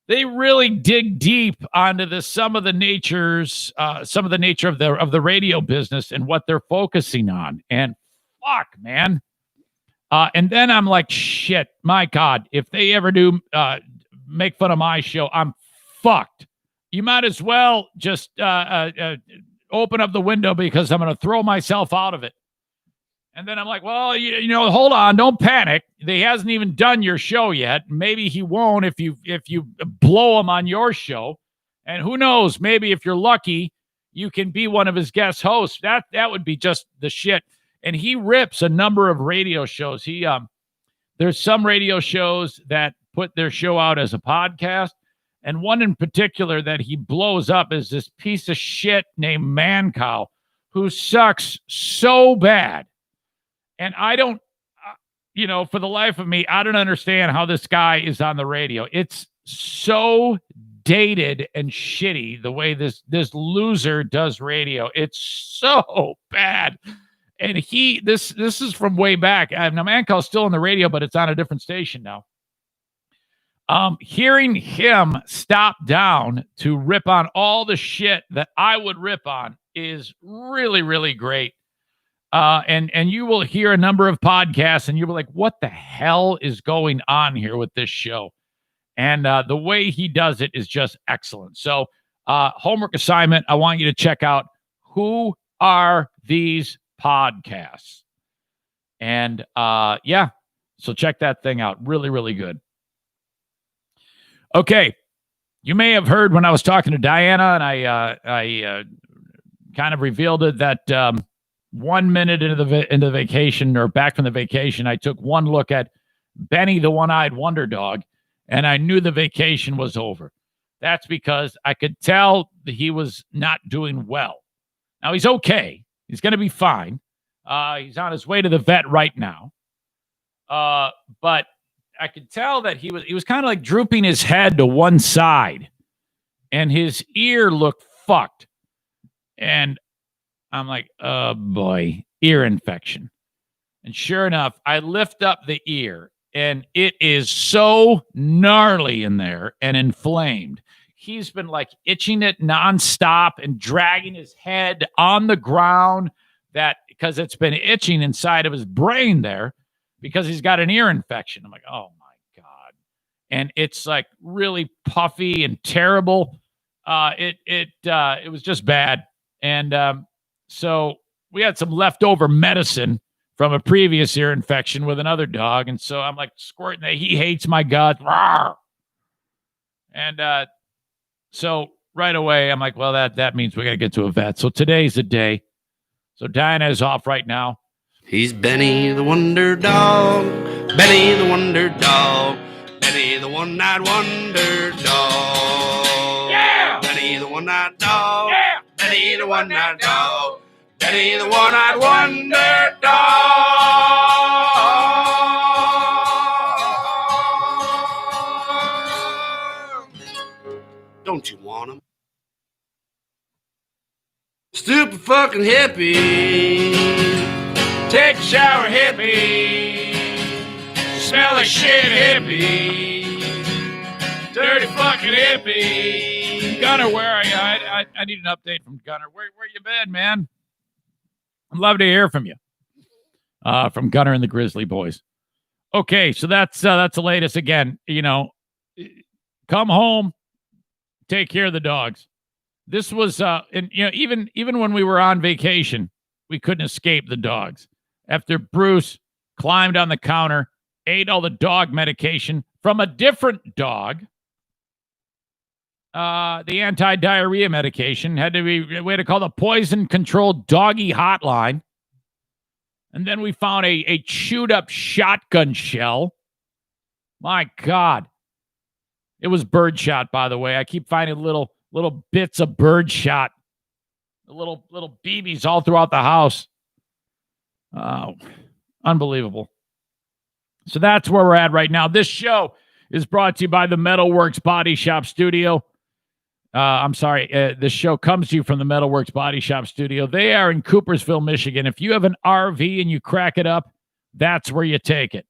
They really dig deep onto some of the nature of the radio business and what they're focusing on. And fuck, man. And then I'm like, shit, my God, if they ever do make fun of my show, I'm fucked. You might as well just open up the window, because I'm going to throw myself out of it. And then I'm like, well, you know, hold on, don't panic. He hasn't even done your show yet. Maybe he won't if you blow him on your show. And who knows, maybe if you're lucky, you can be one of his guest hosts. That would be just the shit. And he rips a number of radio shows. There's some radio shows that put their show out as a podcast. And one in particular that he blows up is this piece of shit named Mancow, who sucks so bad. And I don't, for the life of me, I don't understand how this guy is on the radio. It's so dated and shitty the way this loser does radio. It's so bad. And this is from way back. Now, Mancow's still on the radio, but it's on a different station now. Hearing him stop down to rip on all the shit that I would rip on is really, really great. And you will hear a number of podcasts and you'll be like, what the hell is going on here with this show? And the way he does it is just excellent. So homework assignment, I want you to check out Who Are These Podcasts? And so check that thing out. Really, really good. Okay. You may have heard when I was talking to Diana, and I kind of revealed it that 1 minute into the vacation, or back from the vacation, I took one look at Benny, the one-eyed wonder dog, and I knew the vacation was over. That's because I could tell that he was not doing well. Now, he's okay. He's going to be fine. He's on his way to the vet right now. But I could tell that he was kind of like drooping his head to one side, and his ear looked fucked. And I'm like, oh boy, ear infection. And sure enough, I lift up the ear, and it is so gnarly in there and inflamed. He's been like itching it nonstop and dragging his head on the ground, because it's been itching inside of his brain there, because he's got an ear infection. I'm like, oh my God. And it's like really puffy and terrible. It was just bad. And so we had some leftover medicine from a previous ear infection with another dog. And so I'm like squirting that. He hates my guts. And so right away, I'm like, well, that means we got to get to a vet. So today's the day. So Diana is off right now. He's Benny the Wonder Dog, Benny the Wonder Dog, Benny the One-Eyed Wonder Dog. Yeah! Benny the One-Eyed Dog, Yeah! Benny the One-Eyed Dog, Benny the One-Eyed Wonder Dog. Don't you want him? Stupid fucking hippie. Take a shower, hippie. Smell like shit, hippie. Dirty fucking hippie. Gunner, where are you? I need an update from Gunner. Where you been, man? I'd love to hear from you. From Gunner and the Grizzly Boys. Okay, so that's the latest. Again, come home, take care of the dogs. This was, and even when we were on vacation, we couldn't escape the dogs. After Bruce climbed on the counter, ate all the dog medication from a different dog, the anti-diarrhea medication we had to call the poison control doggy hotline. And then we found a chewed up shotgun shell. My God. It was birdshot, by the way. I keep finding little bits of birdshot. The little BBs all throughout the house. Oh, unbelievable. So that's where we're at right now. This show is brought to you by the Metalworks Body Shop Studio. This show comes to you from the Metalworks Body Shop Studio. They are in Coopersville, Michigan. If you have an RV and you crack it up, that's where you take it.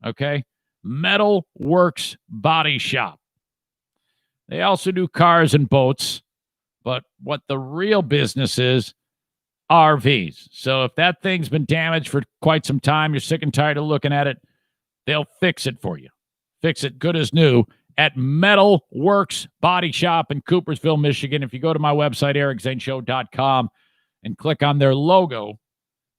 Okay? Metalworks Body Shop. They also do cars and boats, but what the real business is, RVs. So if that thing's been damaged for quite some time, you're sick and tired of looking at it, they'll fix it for you. Fix it good as new at Metalworks Body Shop in Coopersville, Michigan. If you go to my website, ericzaneshow.com, and click on their logo,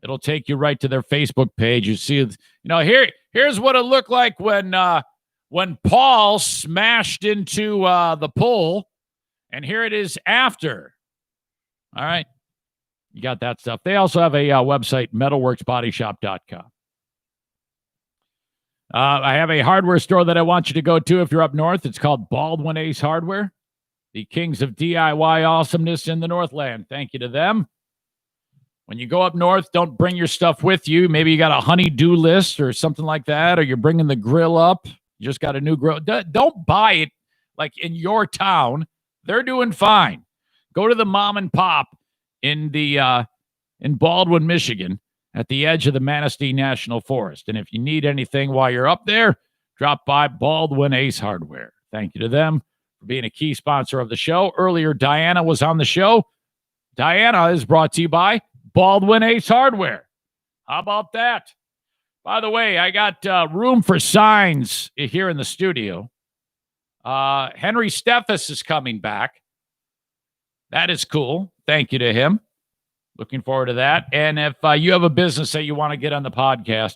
it'll take you right to their Facebook page. You see, here's what it looked like when Paul smashed into the pole, and here it is after. All right. You got that stuff. They also have a website, metalworksbodyshop.com. I have a hardware store that I want you to go to if you're up north. It's called Baldwin Ace Hardware, the kings of DIY awesomeness in the Northland. Thank you to them. When you go up north, don't bring your stuff with you. Maybe you got a honey-do list or something like that, or you're bringing the grill up. You just got a new grill. Don't buy it like in your town. They're doing fine. Go to the mom and pop in Baldwin, Michigan, at the edge of the Manistee National Forest. And if you need anything while you're up there, drop by Baldwin Ace Hardware. Thank you to them for being a key sponsor of the show. Earlier, Diana was on the show. Diana is brought to you by Baldwin Ace Hardware. How about that? By the way, I got room for signs here in the studio. Henry Steffes is coming back. That is cool. Thank you to him. Looking forward to that. And if you have a business that you want to get on the podcast,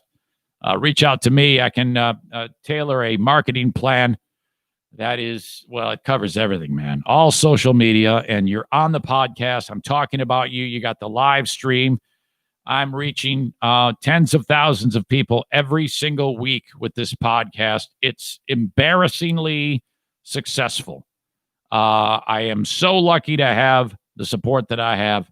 reach out to me. I can tailor a marketing plan that is, well, it covers everything, man. All social media, and you're on the podcast. I'm talking about you. You got the live stream. I'm reaching tens of thousands of people every single week with this podcast. It's embarrassingly successful. I am so lucky to have the support that I have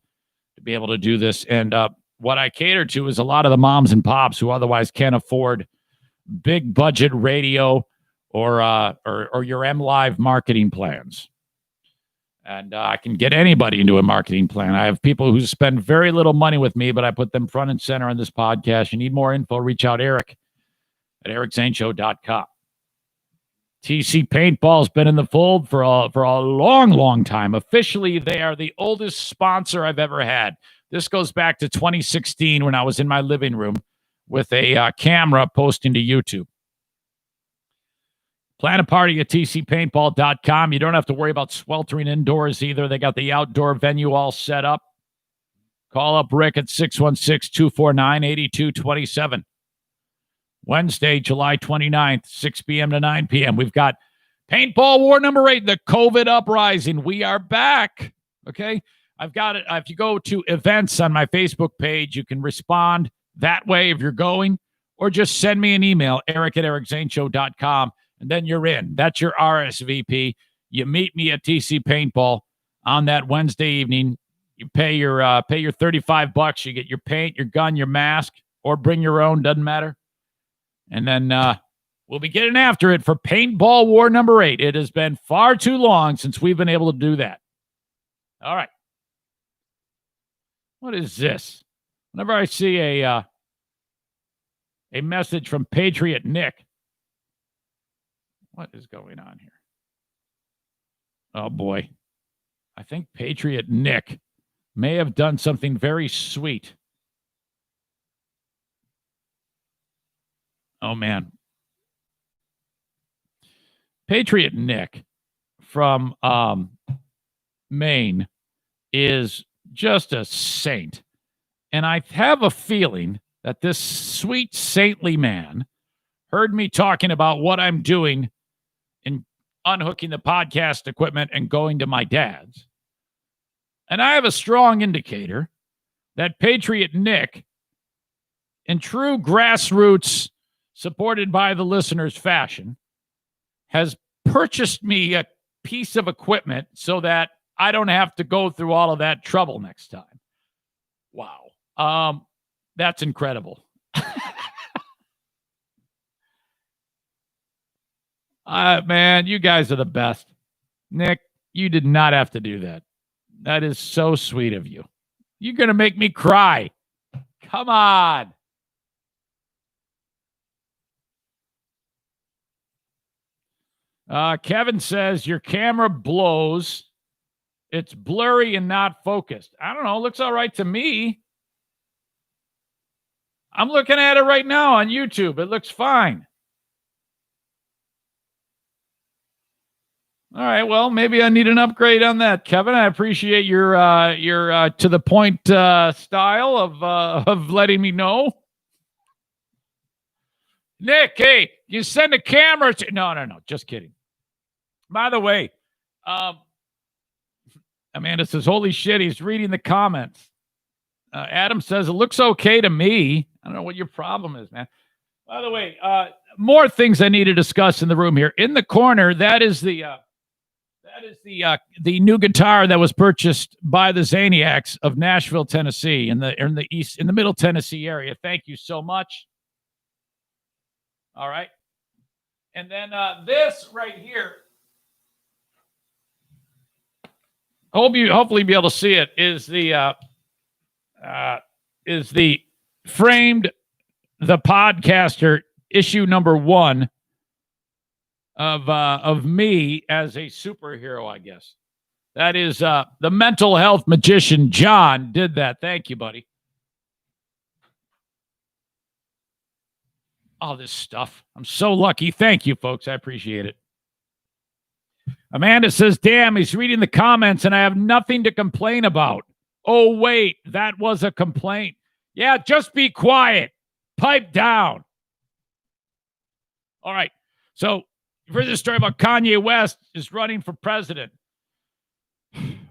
to be able to do this. And what I cater to is a lot of the moms and pops who otherwise can't afford big budget radio or your M Live marketing plans. And I can get anybody into a marketing plan. I have people who spend very little money with me, but I put them front and center on this podcast. You need more info, reach out Eric at ericzaneshow.com. TC Paintball's been in the fold for a long, long time. Officially, they are the oldest sponsor I've ever had. This goes back to 2016 when I was in my living room with a camera posting to YouTube. Plan a party at tcpaintball.com. You don't have to worry about sweltering indoors either. They got the outdoor venue all set up. Call up Rick at 616-249-8227. Wednesday, July 29th, 6 p.m. to 9 p.m. We've got Paintball War number 8, the COVID Uprising. We are back. Okay? I've got it. If you go to events on my Facebook page, you can respond that way if you're going, or just send me an email, eric@ericzaneshow.com, and then you're in. That's your RSVP. You meet me at TC Paintball on that Wednesday evening. You pay your $35. You get your paint, your gun, your mask, or bring your own, doesn't matter. And then we'll be getting after it for Paintball War number 8. It has been far too long since we've been able to do that. All right. What is this? Whenever I see a message from Patriot Nick, what is going on here? Oh, boy. I think Patriot Nick may have done something very sweet. Oh, man. Patriot Nick from Maine is just a saint. And I have a feeling that this sweet, saintly man heard me talking about what I'm doing in unhooking the podcast equipment and going to my dad's. And I have a strong indicator that Patriot Nick, in true grassroots, supported by the listeners fashion, has purchased me a piece of equipment so that I don't have to go through all of that trouble next time. Wow. That's incredible. Man, you guys are the best. Nick, you did not have to do that. That is so sweet of you. You're going to make me cry. Come on. Kevin says, your camera blows. It's blurry and not focused. I don't know. It looks all right to me. I'm looking at it right now on YouTube. It looks fine. All right. Well, maybe I need an upgrade on that, Kevin. I appreciate your to the point style of letting me know. Nick, hey, you send a camera to... No, just kidding. By the way, Amanda says, holy shit, he's reading the comments. Adam says, it looks okay to me. I don't know what your problem is, man. By the way, more things I need to discuss in the room here. In the corner, that is the new guitar that was purchased by the Zaniacs of Nashville, Tennessee, in the Middle Tennessee area. Thank you so much. All right. And then this right here, hopefully be able to see it, is the framed The Podcaster issue number 1 of me as a superhero, I guess. That is the mental health magician John did that. Thank you, buddy. All this stuff. I'm so lucky. Thank you, folks. I appreciate it. Amanda says, damn, he's reading the comments and I have nothing to complain about. Oh, wait, that was a complaint. Yeah, just be quiet. Pipe down. All right. So you've heard this story about Kanye West is running for president.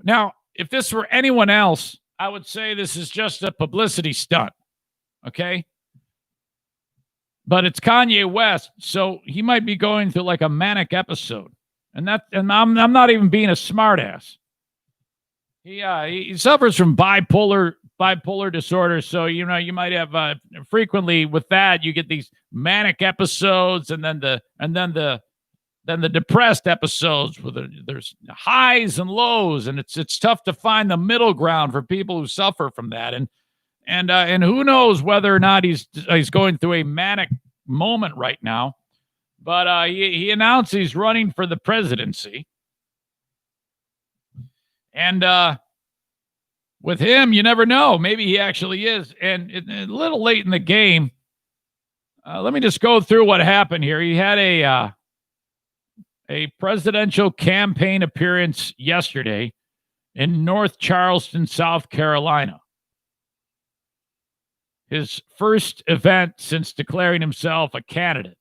Now, if this were anyone else, I would say this is just a publicity stunt. Okay? But it's Kanye West, so he might be going through like a manic episode. And I'm not even being a smartass. He suffers from bipolar disorder, so you might have frequently with that you get these manic episodes, and then the depressed episodes where there's highs and lows, and it's tough to find the middle ground for people who suffer from that, and who knows whether or not he's going through a manic moment right now. But he announced he's running for the presidency. And with him, you never know. Maybe he actually is. And a little late in the game, let me just go through what happened here. He had a presidential campaign appearance yesterday in North Charleston, South Carolina. His first event since declaring himself a candidate.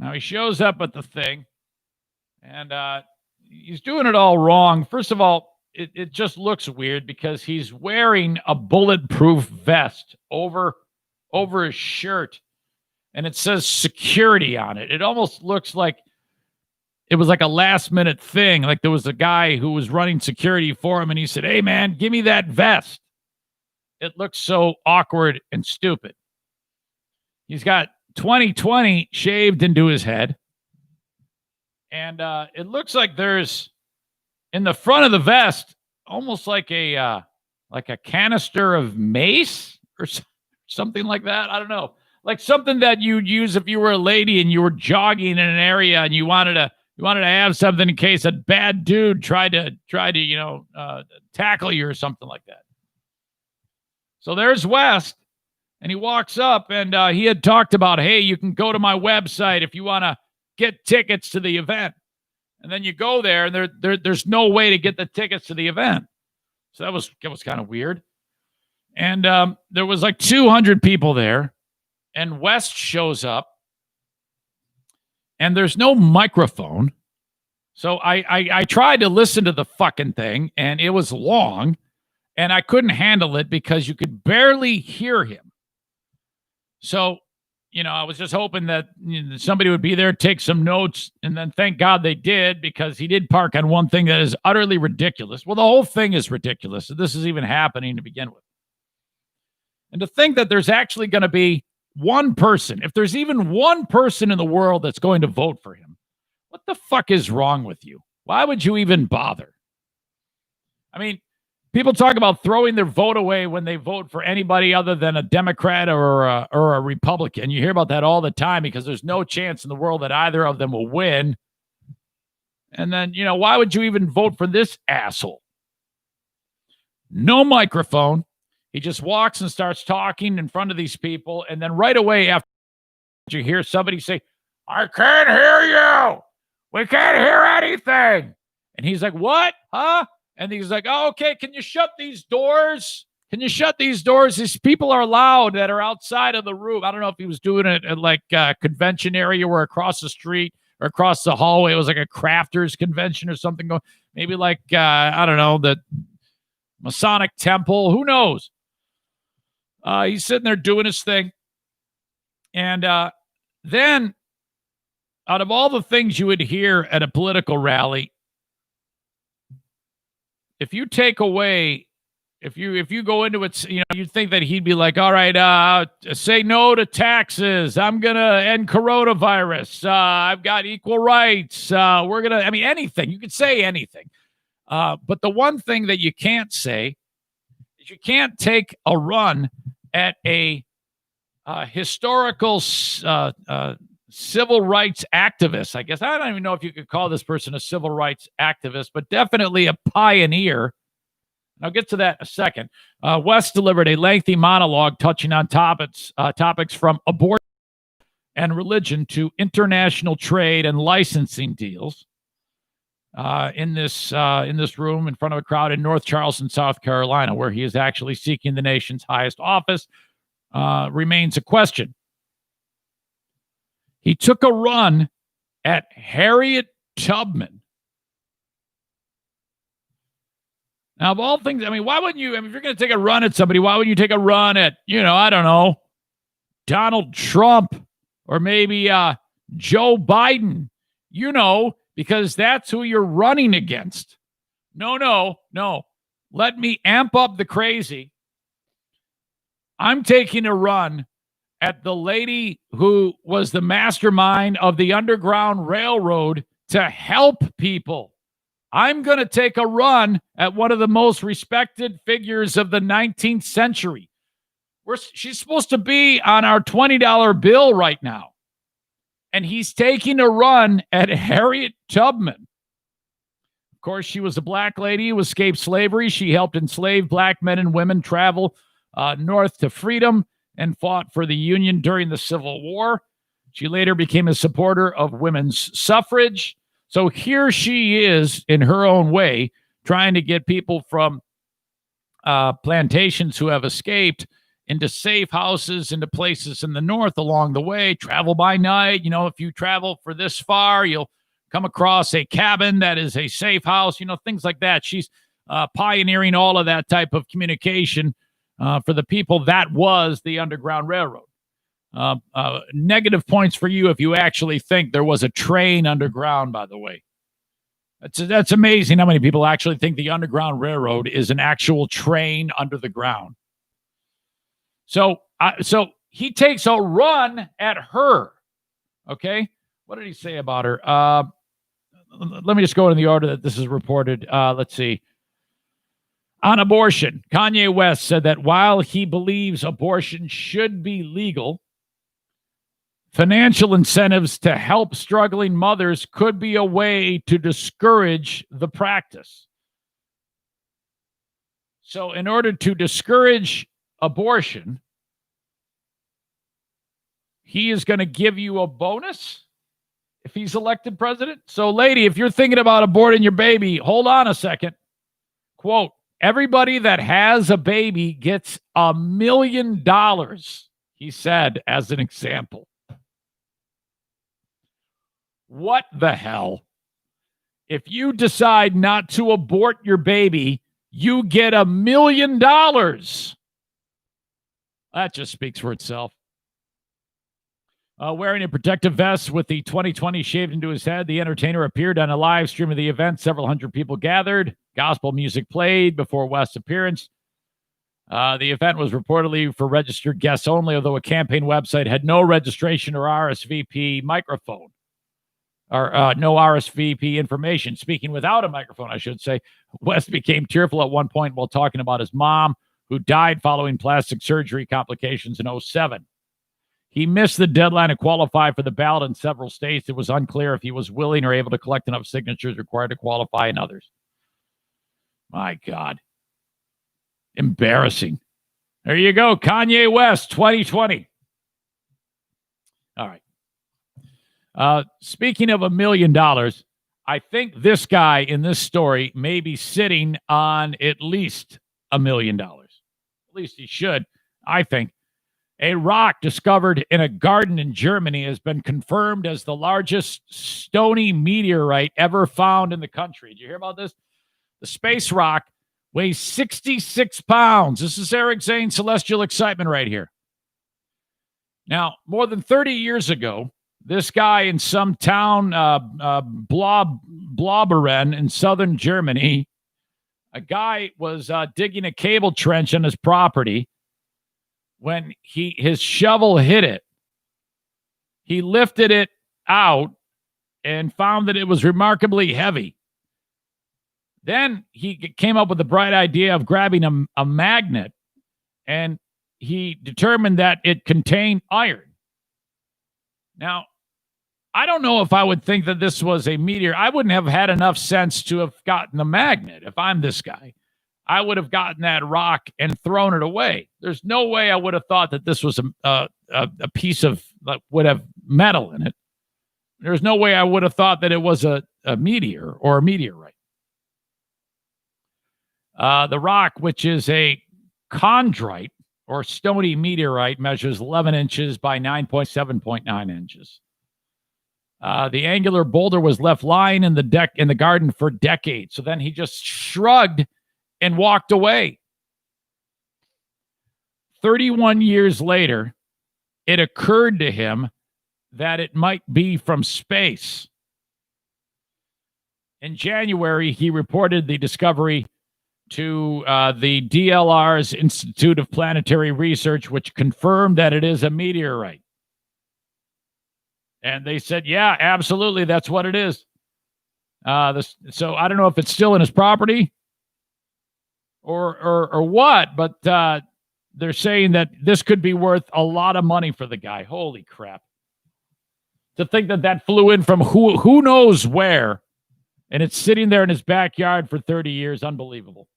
Now, he shows up at the thing, and he's doing it all wrong. First of all, it just looks weird because he's wearing a bulletproof vest over his shirt, and it says security on it. It almost looks like it was like a last-minute thing. Like there was a guy who was running security for him, and he said, hey, man, give me that vest. It looks so awkward and stupid. He's got 2020 shaved into his head. And it looks like there's in the front of the vest almost like a canister of mace or something like that. I don't know. Like something that you'd use if you were a lady and you were jogging in an area and you wanted to have something in case a bad dude tried to tackle you or something like that. So there's West. And he walks up, and he had talked about, hey, you can go to my website if you want to get tickets to the event. And then you go there, and there's no way to get the tickets to the event. So that was kind of weird. And there was like 200 people there, and West shows up, and there's no microphone. So I tried to listen to the fucking thing, and it was long, and I couldn't handle it because you could barely hear him. So, I was just hoping that somebody would be there, take some notes, and then thank God they did, because he did park on one thing that is utterly ridiculous. Well, the whole thing is ridiculous. This is even happening to begin with. And to think that there's actually going to be one person, if there's even one person in the world that's going to vote for him, what the fuck is wrong with you? Why would you even bother? I mean, people talk about throwing their vote away when they vote for anybody other than a Democrat or a Republican. You hear about that all the time because there's no chance in the world that either of them will win. And then, why would you even vote for this asshole? No microphone. He just walks and starts talking in front of these people. And then right away after, you hear somebody say, I can't hear you. We can't hear anything. And he's like, what? Huh? And he's like, oh, okay, can you shut these doors? Can you shut these doors? These people are loud that are outside of the room. I don't know if he was doing it at like a convention area where across the street or across the hallway, it was like a crafters convention or something going, maybe like, I don't know, the Masonic Temple. Who knows? He's sitting there doing his thing. And then out of all the things you would hear at a political rally, if you take away, if you go into it, you'd think that he'd be like, all right, say no to taxes. I'm going to end coronavirus. I've got equal rights. We're going to, anything. You could say anything. But the one thing that you can't say is you can't take a run at a historical civil rights activist. I guess I don't even know if you could call this person a civil rights activist, but definitely a pioneer. And I'll get to that in a second. West delivered a lengthy monologue touching on topics from abortion and religion to international trade and licensing deals. In this room in front of a crowd in North Charleston, South Carolina, where he is actually seeking the nation's highest office, remains a question. He took a run at Harriet Tubman. Now, of all things, why wouldn't you, if you're going to take a run at somebody, why wouldn't you take a run at, I don't know, Donald Trump or maybe Joe Biden, because that's who you're running against. No. Let me amp up the crazy. I'm taking a run at the lady who was the mastermind of the Underground Railroad to help people. I'm going to take a run at one of the most respected figures of the 19th century. She's supposed to be on our $20 bill right now. And he's taking a run at Harriet Tubman. Of course, she was a black lady who escaped slavery. She helped enslaved black men and women travel north to freedom and fought for the Union during the Civil War. She later became a supporter of women's suffrage. So here she is in her own way, trying to get people from plantations who have escaped into safe houses, into places in the North along the way, travel by night. If you travel for this far, you'll come across a cabin that is a safe house, things like that. She's pioneering all of that type of communication for the people. That was the Underground Railroad. Negative points for you if you actually think there was a train underground, by the way. That's amazing how many people actually think the Underground Railroad is an actual train under the ground. So he takes a run at her. Okay. What did he say about her? Let me just go in the order that this is reported. Let's see. On abortion, Kanye West said that while he believes abortion should be legal, financial incentives to help struggling mothers could be a way to discourage the practice. So in order to discourage abortion, he is going to give you a bonus if he's elected president. So, lady, if you're thinking about aborting your baby, hold on a second. Quote, everybody that has a baby gets $1 million, he said, as an example. What the hell? If you decide not to abort your baby, you get $1 million. That just speaks for itself. Wearing a protective vest with the 2020 shaved into his head, the entertainer appeared on a live stream of the event. Several hundred people gathered. Gospel music played before West's appearance. The event was reportedly for registered guests only, although a campaign website had no registration or RSVP microphone. Or no RSVP information. Speaking without a microphone, I should say. West became tearful at one point while talking about his mom, who died following plastic surgery complications in 2007. He missed the deadline to qualify for the ballot in several states. It was unclear if he was willing or able to collect enough signatures required to qualify in others. My God. Embarrassing. There you go. Kanye West 2020. All right. Speaking of $1 million, I think this guy in this story may be sitting on at least $1 million. At least he should, I think. A rock discovered in a garden in Germany has been confirmed as the largest stony meteorite ever found in the country. Did you hear about this? The space rock weighs 66 pounds. This is Eric Zane Celestial Excitement right here. Now, more than 30 years ago, this guy in some town, Blobberen in southern Germany, a guy was digging a cable trench on his property. When his shovel hit it, he lifted it out and found that it was remarkably heavy. Then he came up with the bright idea of grabbing a magnet, and he determined that it contained iron. Now, I don't know if I would think that this was a meteor. I wouldn't have had enough sense to have gotten a magnet if I'm this guy. I would have gotten that rock and thrown it away. There's no way I would have thought that this was a piece of would have metal in it. There's no way I would have thought that it was a meteor or a meteorite. The rock, which is a chondrite or stony meteorite, measures 11 inches by 9.7.9 inches. The angular boulder was left lying in the garden for decades. So then he just shrugged and walked away. 31 years later, it occurred to him that it might be from space. In January, he reported the discovery to the DLR's Institute of Planetary Research, which confirmed that it is a meteorite. And they said, yeah, absolutely, that's what it is. So I don't know if it's still in his property or what, but they're saying that this could be worth a lot of money for the guy. Holy crap. To think that flew in from who knows where, and it's sitting there in his backyard for 30 years. Unbelievable.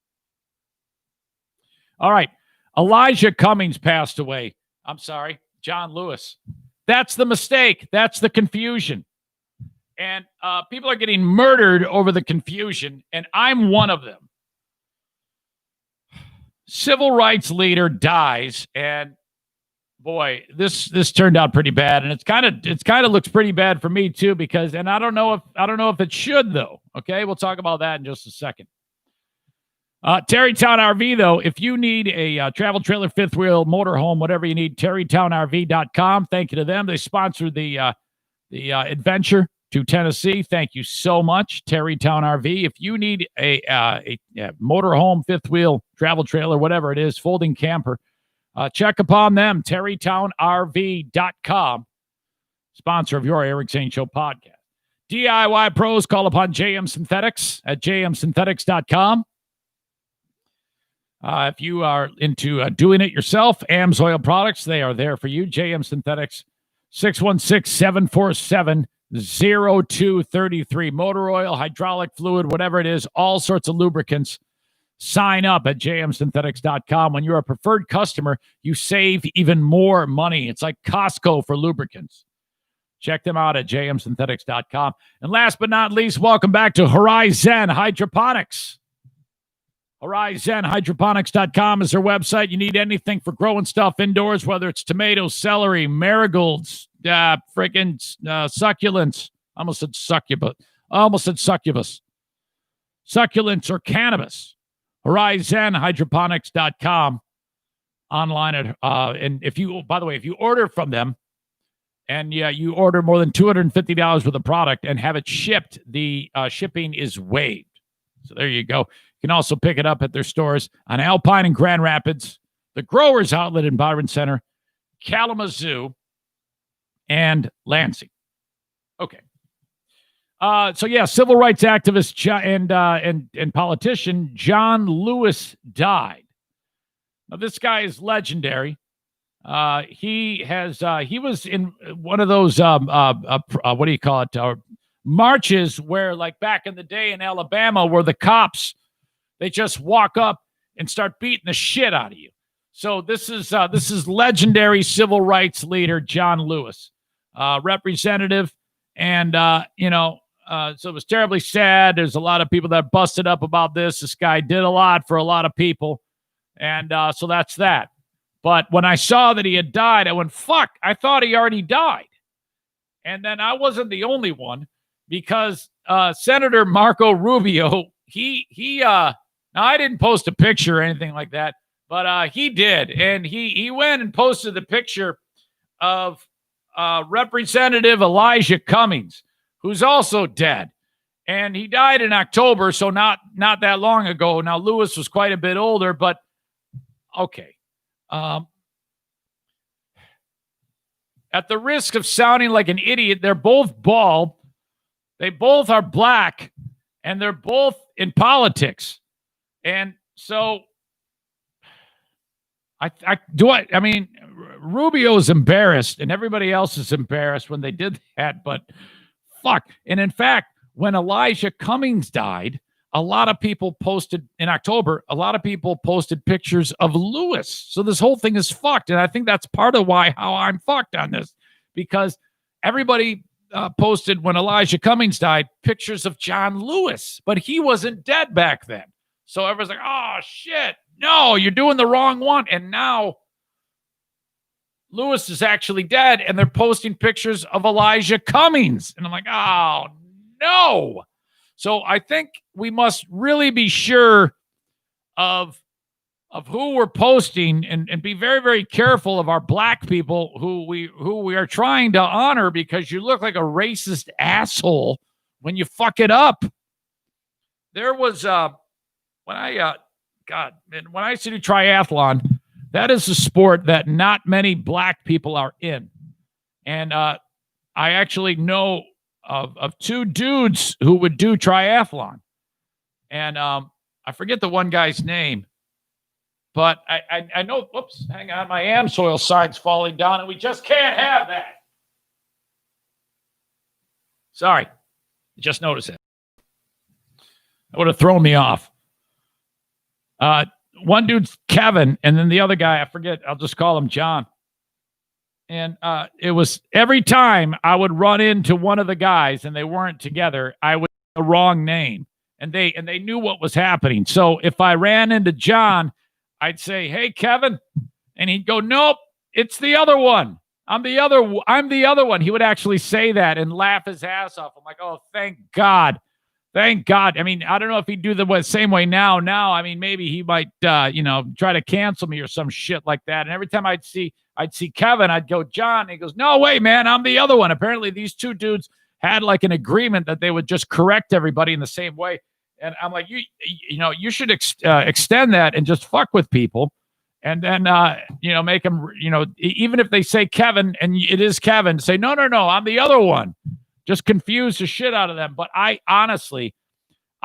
All right. Elijah Cummings passed away. I'm sorry. John Lewis. That's the mistake. That's the confusion. And people are getting murdered over the confusion, and I'm one of them. Civil rights leader dies, and boy, this turned out pretty bad, and it's kind of looks pretty bad for me too, because, and I don't know if it should though. Okay, we'll talk about that in just a second. Terrytown RV though, if you need a travel trailer, fifth wheel, motorhome, whatever you need, terrytownrv.com. Thank you to them. They sponsored the adventure to Tennessee. Thank you so much, Terrytown RV. If you need a motorhome, fifth wheel, travel trailer, whatever it is, folding camper, check upon them, terrytownrv.com, sponsor of your Eric Zane Show podcast. DIY pros, call upon JM Synthetics at jmsynthetics.com. If you are into doing it yourself, AMSOIL products, they are there for you. JM Synthetics, 616-747-0233. Motor oil, hydraulic fluid, whatever it is, all sorts of lubricants. sign up at jmsynthetics.com. When you're a preferred customer, you save even more money. It's like Costco for lubricants. Check them out at jmsynthetics.com. And last but not least, welcome back to Horizon Hydroponics. HorizonHydroponics.com is their website. You need anything for growing stuff indoors, whether it's tomatoes, celery, marigolds, succulents. I almost said succubus. Succulents or cannabis. HorizonHydroponics.com. Online at and if you order from them and you order more than $250 worth of product and have it shipped, the shipping is waived. So there you go. You can also pick it up at their stores on Alpine and Grand Rapids, the Growers Outlet in Byron Center, Kalamazoo, and Lansing. Okay. Civil rights activist and politician John Lewis died. Now, this guy is legendary. He was in one of those marches where, like back in the day in Alabama, where the cops, they just walk up and start beating the shit out of you. So this is legendary civil rights leader John Lewis, representative, and so it was terribly sad. There's a lot of people that busted up about this. This guy did a lot for a lot of people, and so that's that. But when I saw that he had died, I went, fuck, I thought he already died. And then I wasn't the only one, because Senator Marco Rubio, now I didn't post a picture or anything like that, but he did. And he went and posted the picture of Representative Elijah Cummings, who's also dead. And he died in October, so not that long ago. Now, Lewis was quite a bit older, but okay. At the risk of sounding like an idiot, they're both bald. They both are black, and they're both in politics. And so Rubio's embarrassed, and everybody else is embarrassed when they did that, but fuck. And in fact, when Elijah Cummings died, a lot of people posted in October, pictures of Lewis. So this whole thing is fucked. And I think that's part of how I'm fucked on this, because everybody posted when Elijah Cummings died pictures of John Lewis, but he wasn't dead back then. So everyone's like, oh shit, no, you're doing the wrong one. And now Lewis is actually dead, and they're posting pictures of Elijah Cummings. And I'm like, oh no. So I think we must really be sure of who we're posting, and be very, very careful of our black people who we are trying to honor, because you look like a racist asshole when you fuck it up. There was when I used to do triathlon, that is a sport that not many black people are in. And I actually know of two dudes who would do triathlon. And I forget the one guy's name, but I know, whoops, hang on, my Amsoil sign's falling down, and we just can't have that. Sorry, just noticed it. That would have thrown me off. One dude's Kevin, and then the other guy, I forget, I'll just call him John. And it was every time I would run into one of the guys and they weren't together, I would the wrong name, and they knew what was happening. So if I ran into John, I'd say, "Hey, Kevin," and he'd go, "Nope, it's the other one. I'm the other one." He would actually say that and laugh his ass off. I'm like, "Oh, thank God." Thank God. I mean, I don't know if he'd do the same way now. Now, I mean, maybe he might, try to cancel me or some shit like that. And every time I'd see Kevin, I'd go, "John." And he goes, "No way, man. I'm the other one." Apparently, these two dudes had like an agreement that they would just correct everybody in the same way. And I'm like, you should extend that and just fuck with people. And then, make them, even if they say Kevin and it is Kevin, say, no, I'm the other one. Just confuse the shit out of them. But I honestly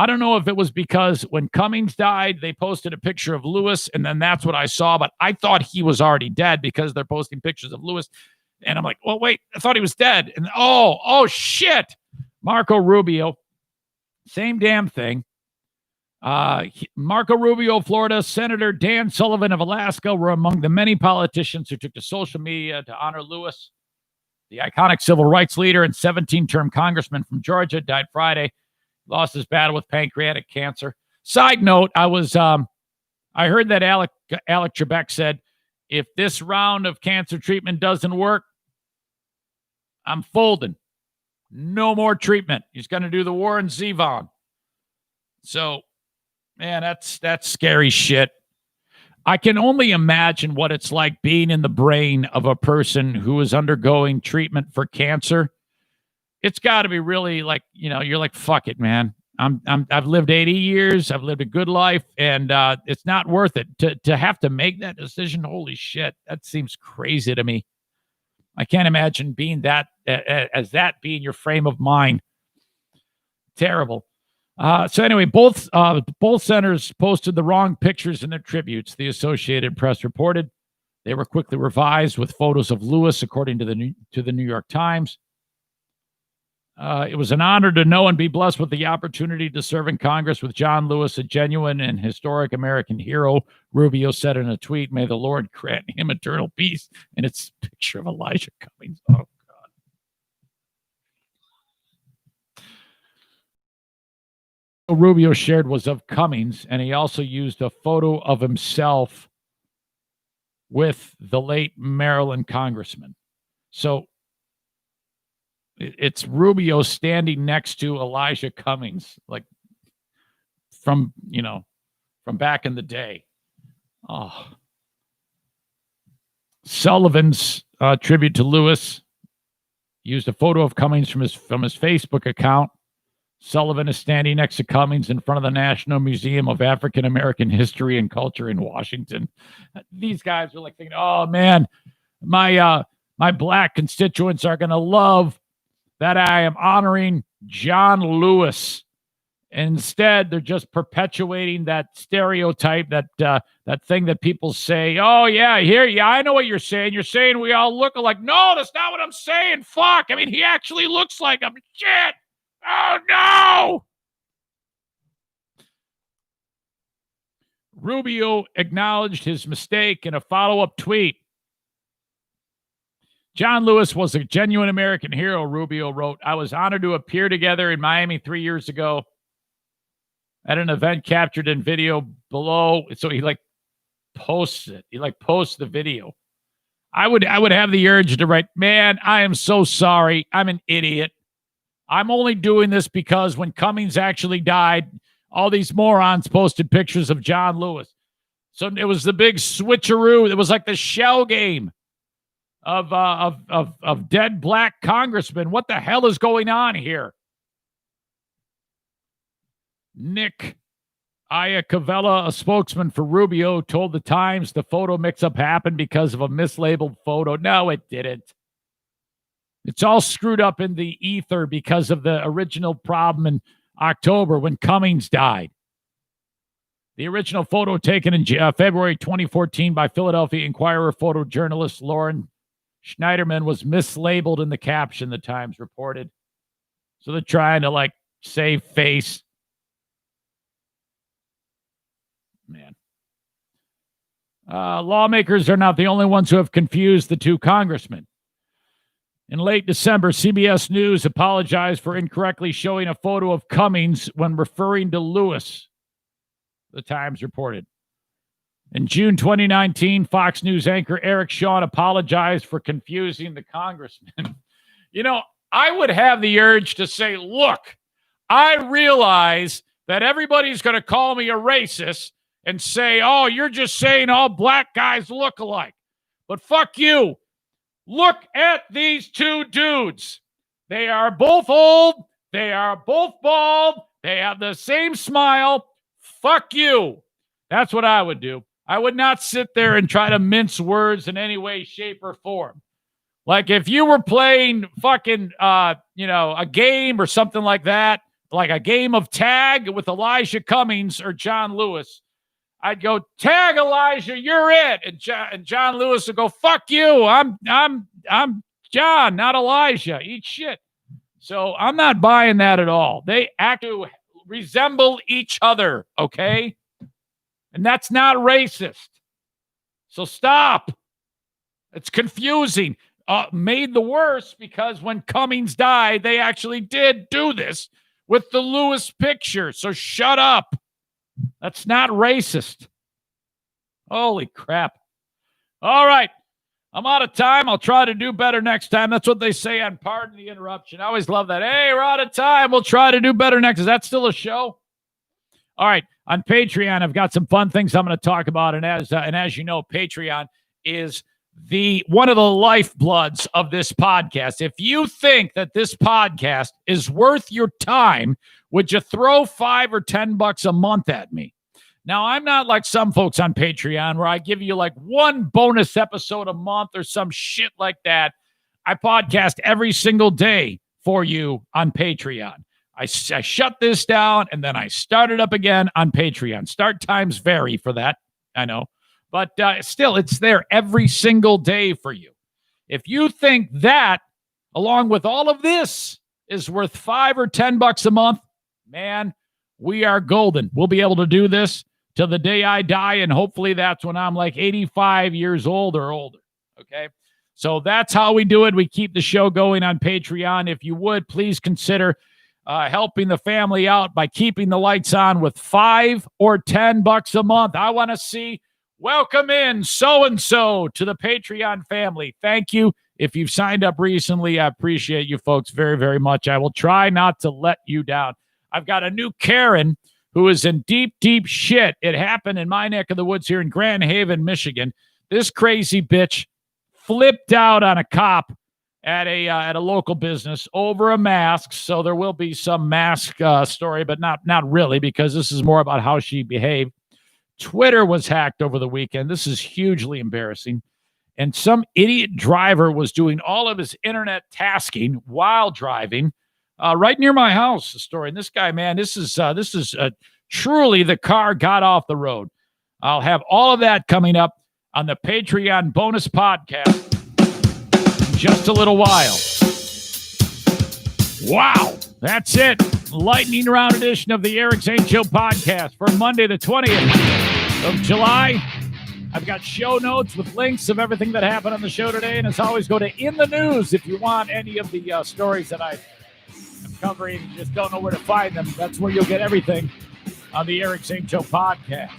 don't know if it was because when Cummings died, they posted a picture of Lewis, and then that's what I saw. But I thought he was already dead because they're posting pictures of Lewis. And I'm like, well, wait, I thought he was dead. And oh shit. Marco Rubio, same damn thing. Marco Rubio, Florida, Senator Dan Sullivan of Alaska were among the many politicians who took to social media to honor Lewis. The iconic civil rights leader and 17-term congressman from Georgia died Friday. Lost his battle with pancreatic cancer. Side note, I heard that Alec Trebek said, if this round of cancer treatment doesn't work, I'm folding. No more treatment. He's going to do the Warren Zevon. So, man, that's scary shit. I can only imagine what it's like being in the brain of a person who is undergoing treatment for cancer. It's got to be really like, you're like, fuck it, man. I've lived 80 years. I've lived a good life, and it's not worth it to have to make that decision. Holy shit. That seems crazy to me. I can't imagine being that being your frame of mind. Terrible. So anyway, both senators posted the wrong pictures in their tributes, the Associated Press reported. They were quickly revised with photos of Lewis, according to the New York Times. It was an honor to know and be blessed with the opportunity to serve in Congress with John Lewis, a genuine and historic American hero, Rubio said in a tweet. May the Lord grant him eternal peace. And it's a picture of Elijah Cummings. Oh, God. Rubio shared was of Cummings, and he also used a photo of himself with the late Maryland congressman. So it's Rubio standing next to Elijah Cummings, like from back in the day. Oh, Sullivan's tribute to Lewis used a photo of Cummings from his Facebook account. Sullivan is standing next to Cummings in front of the National Museum of African American History and Culture in Washington. These guys are like thinking, "Oh man, my black constituents are going to love that I am honoring John Lewis." Instead, they're just perpetuating that stereotype, that thing that people say, "Oh, yeah, I know what you're saying. You're saying we all look alike." No, that's not what I'm saying. Fuck. I mean, he actually looks like him. Shit. Oh, no. Rubio acknowledged his mistake in a follow-up tweet. John Lewis was a genuine American hero, Rubio wrote. I was honored to appear together in Miami 3 years ago at an event captured in video below. So he posts it. He posts the video. I would have the urge to write, man, I am so sorry. I'm an idiot. I'm only doing this because when Cummings actually died, all these morons posted pictures of John Lewis. So it was the big switcheroo. It was like the shell game of dead black congressmen. What the hell is going on here? Nick Iacovella, a spokesman for Rubio, told the Times the photo mix-up happened because of a mislabeled photo. No, it didn't. It's all screwed up in the ether because of the original problem in October when Cummings died. The original photo taken in February 2014 by Philadelphia Inquirer photojournalist Lauren Schneiderman was mislabeled in the caption, the Times reported. So they're trying to save face. Man. Lawmakers are not the only ones who have confused the two congressmen. In late December, CBS News apologized for incorrectly showing a photo of Cummings when referring to Lewis, the Times reported. In June 2019, Fox News anchor Eric Shawn apologized for confusing the congressman. I would have the urge to say, look, I realize that everybody's going to call me a racist and say, oh, you're just saying all black guys look alike. But fuck you. Look at these two dudes. They are both old. They are both bald. They have the same smile. Fuck you. That's what I would do. I would not sit there and try to mince words in any way, shape, or form. Like if you were playing fucking, a game or something like that, like a game of tag with Elijah Cummings or John Lewis, I'd go, tag Elijah, you're it. And John Lewis would go, fuck you. I'm John, not Elijah. Eat shit. So I'm not buying that at all. They act to resemble each other, okay? And that's not racist. So stop. It's confusing. Made the worse because when Cummings died, they actually did do this with the Lewis picture. So shut up. That's not racist. Holy crap. All right. I'm out of time. I'll try to do better next time. That's what they say on Pardon the Interruption. I always love that. Hey, we're out of time. We'll try to do better next. Is that still a show? All right. On Patreon, I've got some fun things I'm going to talk about. And as you know, Patreon is one of the lifebloods of this podcast. If you think that this podcast is worth your time, would you throw $5 or $10 a month at me? Now, I'm not like some folks on Patreon where I give you like one bonus episode a month or some shit like that. I podcast every single day for you on Patreon. I shut this down and then I start it up again on Patreon. Start times vary for that, I know. But still, it's there every single day for you. If you think that, along with all of this, is worth $5 or $10 a month, man, we are golden. We'll be able to do this till the day I die, and hopefully that's when I'm like 85 years old or older, okay? So that's how we do it. We keep the show going on Patreon. If you would, please consider helping the family out by keeping the lights on with $5 or $10 a month. I want to see welcome in so-and-so to the Patreon family. Thank you. If you've signed up recently, I appreciate you folks very, very much. I will try not to let you down. I've got a new Karen who is in deep, deep shit. It happened in my neck of the woods here in Grand Haven, Michigan. This crazy bitch flipped out on a cop at a local business over a mask. So there will be some mask story, but not really, because this is more about how she behaved. Twitter was hacked over the weekend. This is hugely embarrassing. And some idiot driver was doing all of his internet tasking while driving right near my house. The story. And this guy, man, this is truly the car got off the road. I'll have all of that coming up on the Patreon bonus podcast in just a little while. Wow, that's it. Lightning round edition of the Eric Zane Show podcast for Monday, the 20th of July. I've got show notes with links of everything that happened on the show today. And as always, go to In the News if you want any of the stories that I'm covering and just don't know where to find them. That's where you'll get everything on the Eric Zane Show podcast.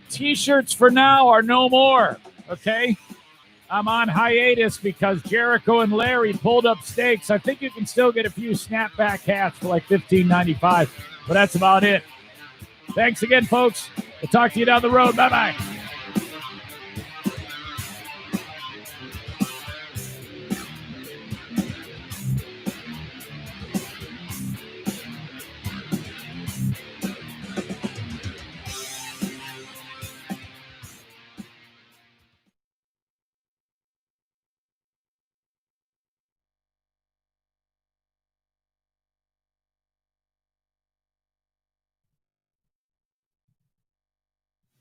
T-shirts for now are no more, okay? I'm on hiatus because Jericho and Larry pulled up stakes. I think you can still get a few snapback hats for like $15.95, but that's about it. Thanks again, folks. We'll talk to you down the road. Bye-bye.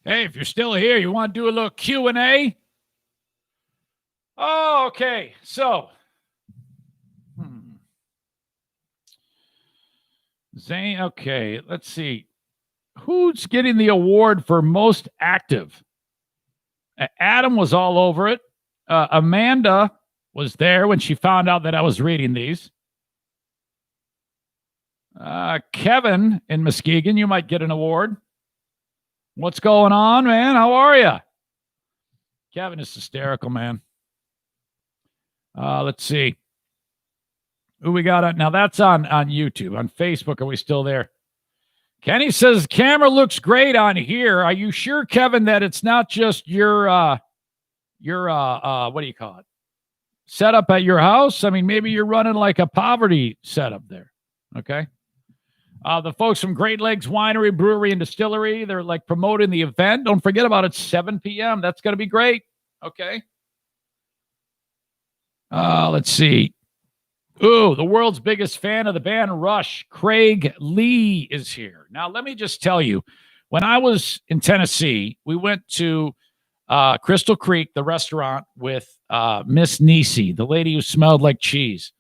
Hey, if you're still here, you want to do a little Q&A? Oh, okay. So, Zane, okay, let's see. Who's getting the award for most active? Adam was all over it. Amanda was there when she found out that I was reading these. Kevin in Muskegon, you might get an award. What's going on, man? How are you? Kevin is hysterical, man. Let's see. Who we got on? Now that's on YouTube. On Facebook, are we still there? Kenny says, camera looks great on here. Are you sure, Kevin, that it's not just your what do you call it? Setup at your house? I mean, maybe you're running like a poverty setup there. Okay. The folks from Great Lakes Winery, Brewery, and Distillery, they're like promoting the event. Don't forget about it, 7 p.m. That's going to be great. Okay. Let's see. Ooh, the world's biggest fan of the band Rush, Craig Lee, is here. Now, let me just tell you, when I was in Tennessee, we went to Crystal Creek, the restaurant, with Miss Nisi, the lady who smelled like cheese.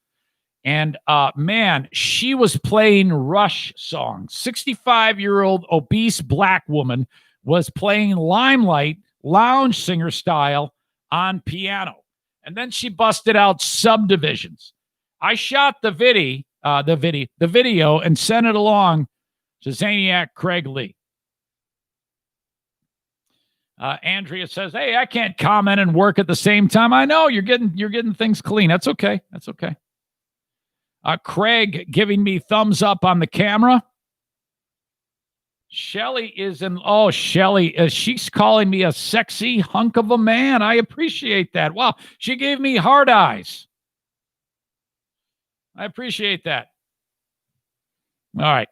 And man, she was playing Rush songs. 65-year-old obese black woman was playing Limelight lounge singer style on piano. And then she busted out Subdivisions. I shot the video and sent it along to Zaniac Craig Lee. Andrea says, "Hey, I can't comment and work at the same time." I know you're getting things clean. That's okay. That's okay. Craig giving me thumbs up on the camera. Shelly is in. Oh, Shelly, she's calling me a sexy hunk of a man. I appreciate that. Wow, she gave me hard eyes. I appreciate that. All right.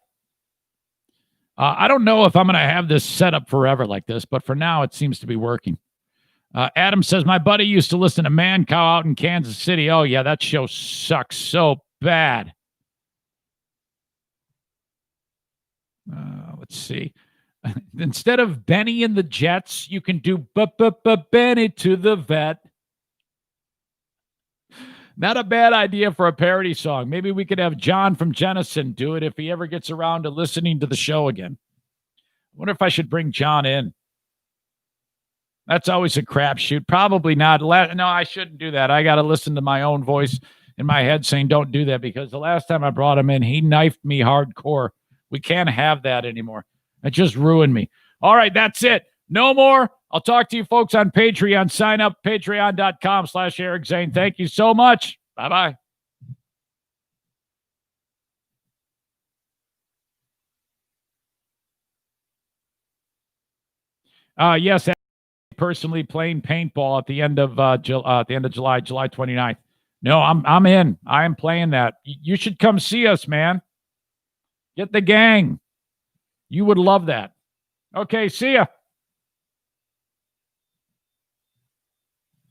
I don't know if I'm going to have this set up forever like this, but for now, it seems to be working. Adam says, my buddy used to listen to Man Cow out in Kansas City. Oh, yeah, that show sucks so bad. Let's see. Instead of Benny and the Jets, you can do Benny to the vet. Not a bad idea for a parody song. Maybe we could have John from Jennison do it if he ever gets around to listening to the show again. I wonder if I should bring John in. That's always a crapshoot. Probably not. No, I shouldn't do that. I got to listen to my own voice in my head saying don't do that, because the last time I brought him in, he knifed me hardcore. We can't have that anymore. It just ruined me. All right, that's it. No more. I'll talk to you folks on Patreon. Sign up, patreon.com/Eric Zane. Thank you so much. Bye-bye. Yes, personally playing paintball at the end of July 29th. No, I'm in. I am playing that. You should come see us, man. Get the gang. You would love that. Okay, see ya.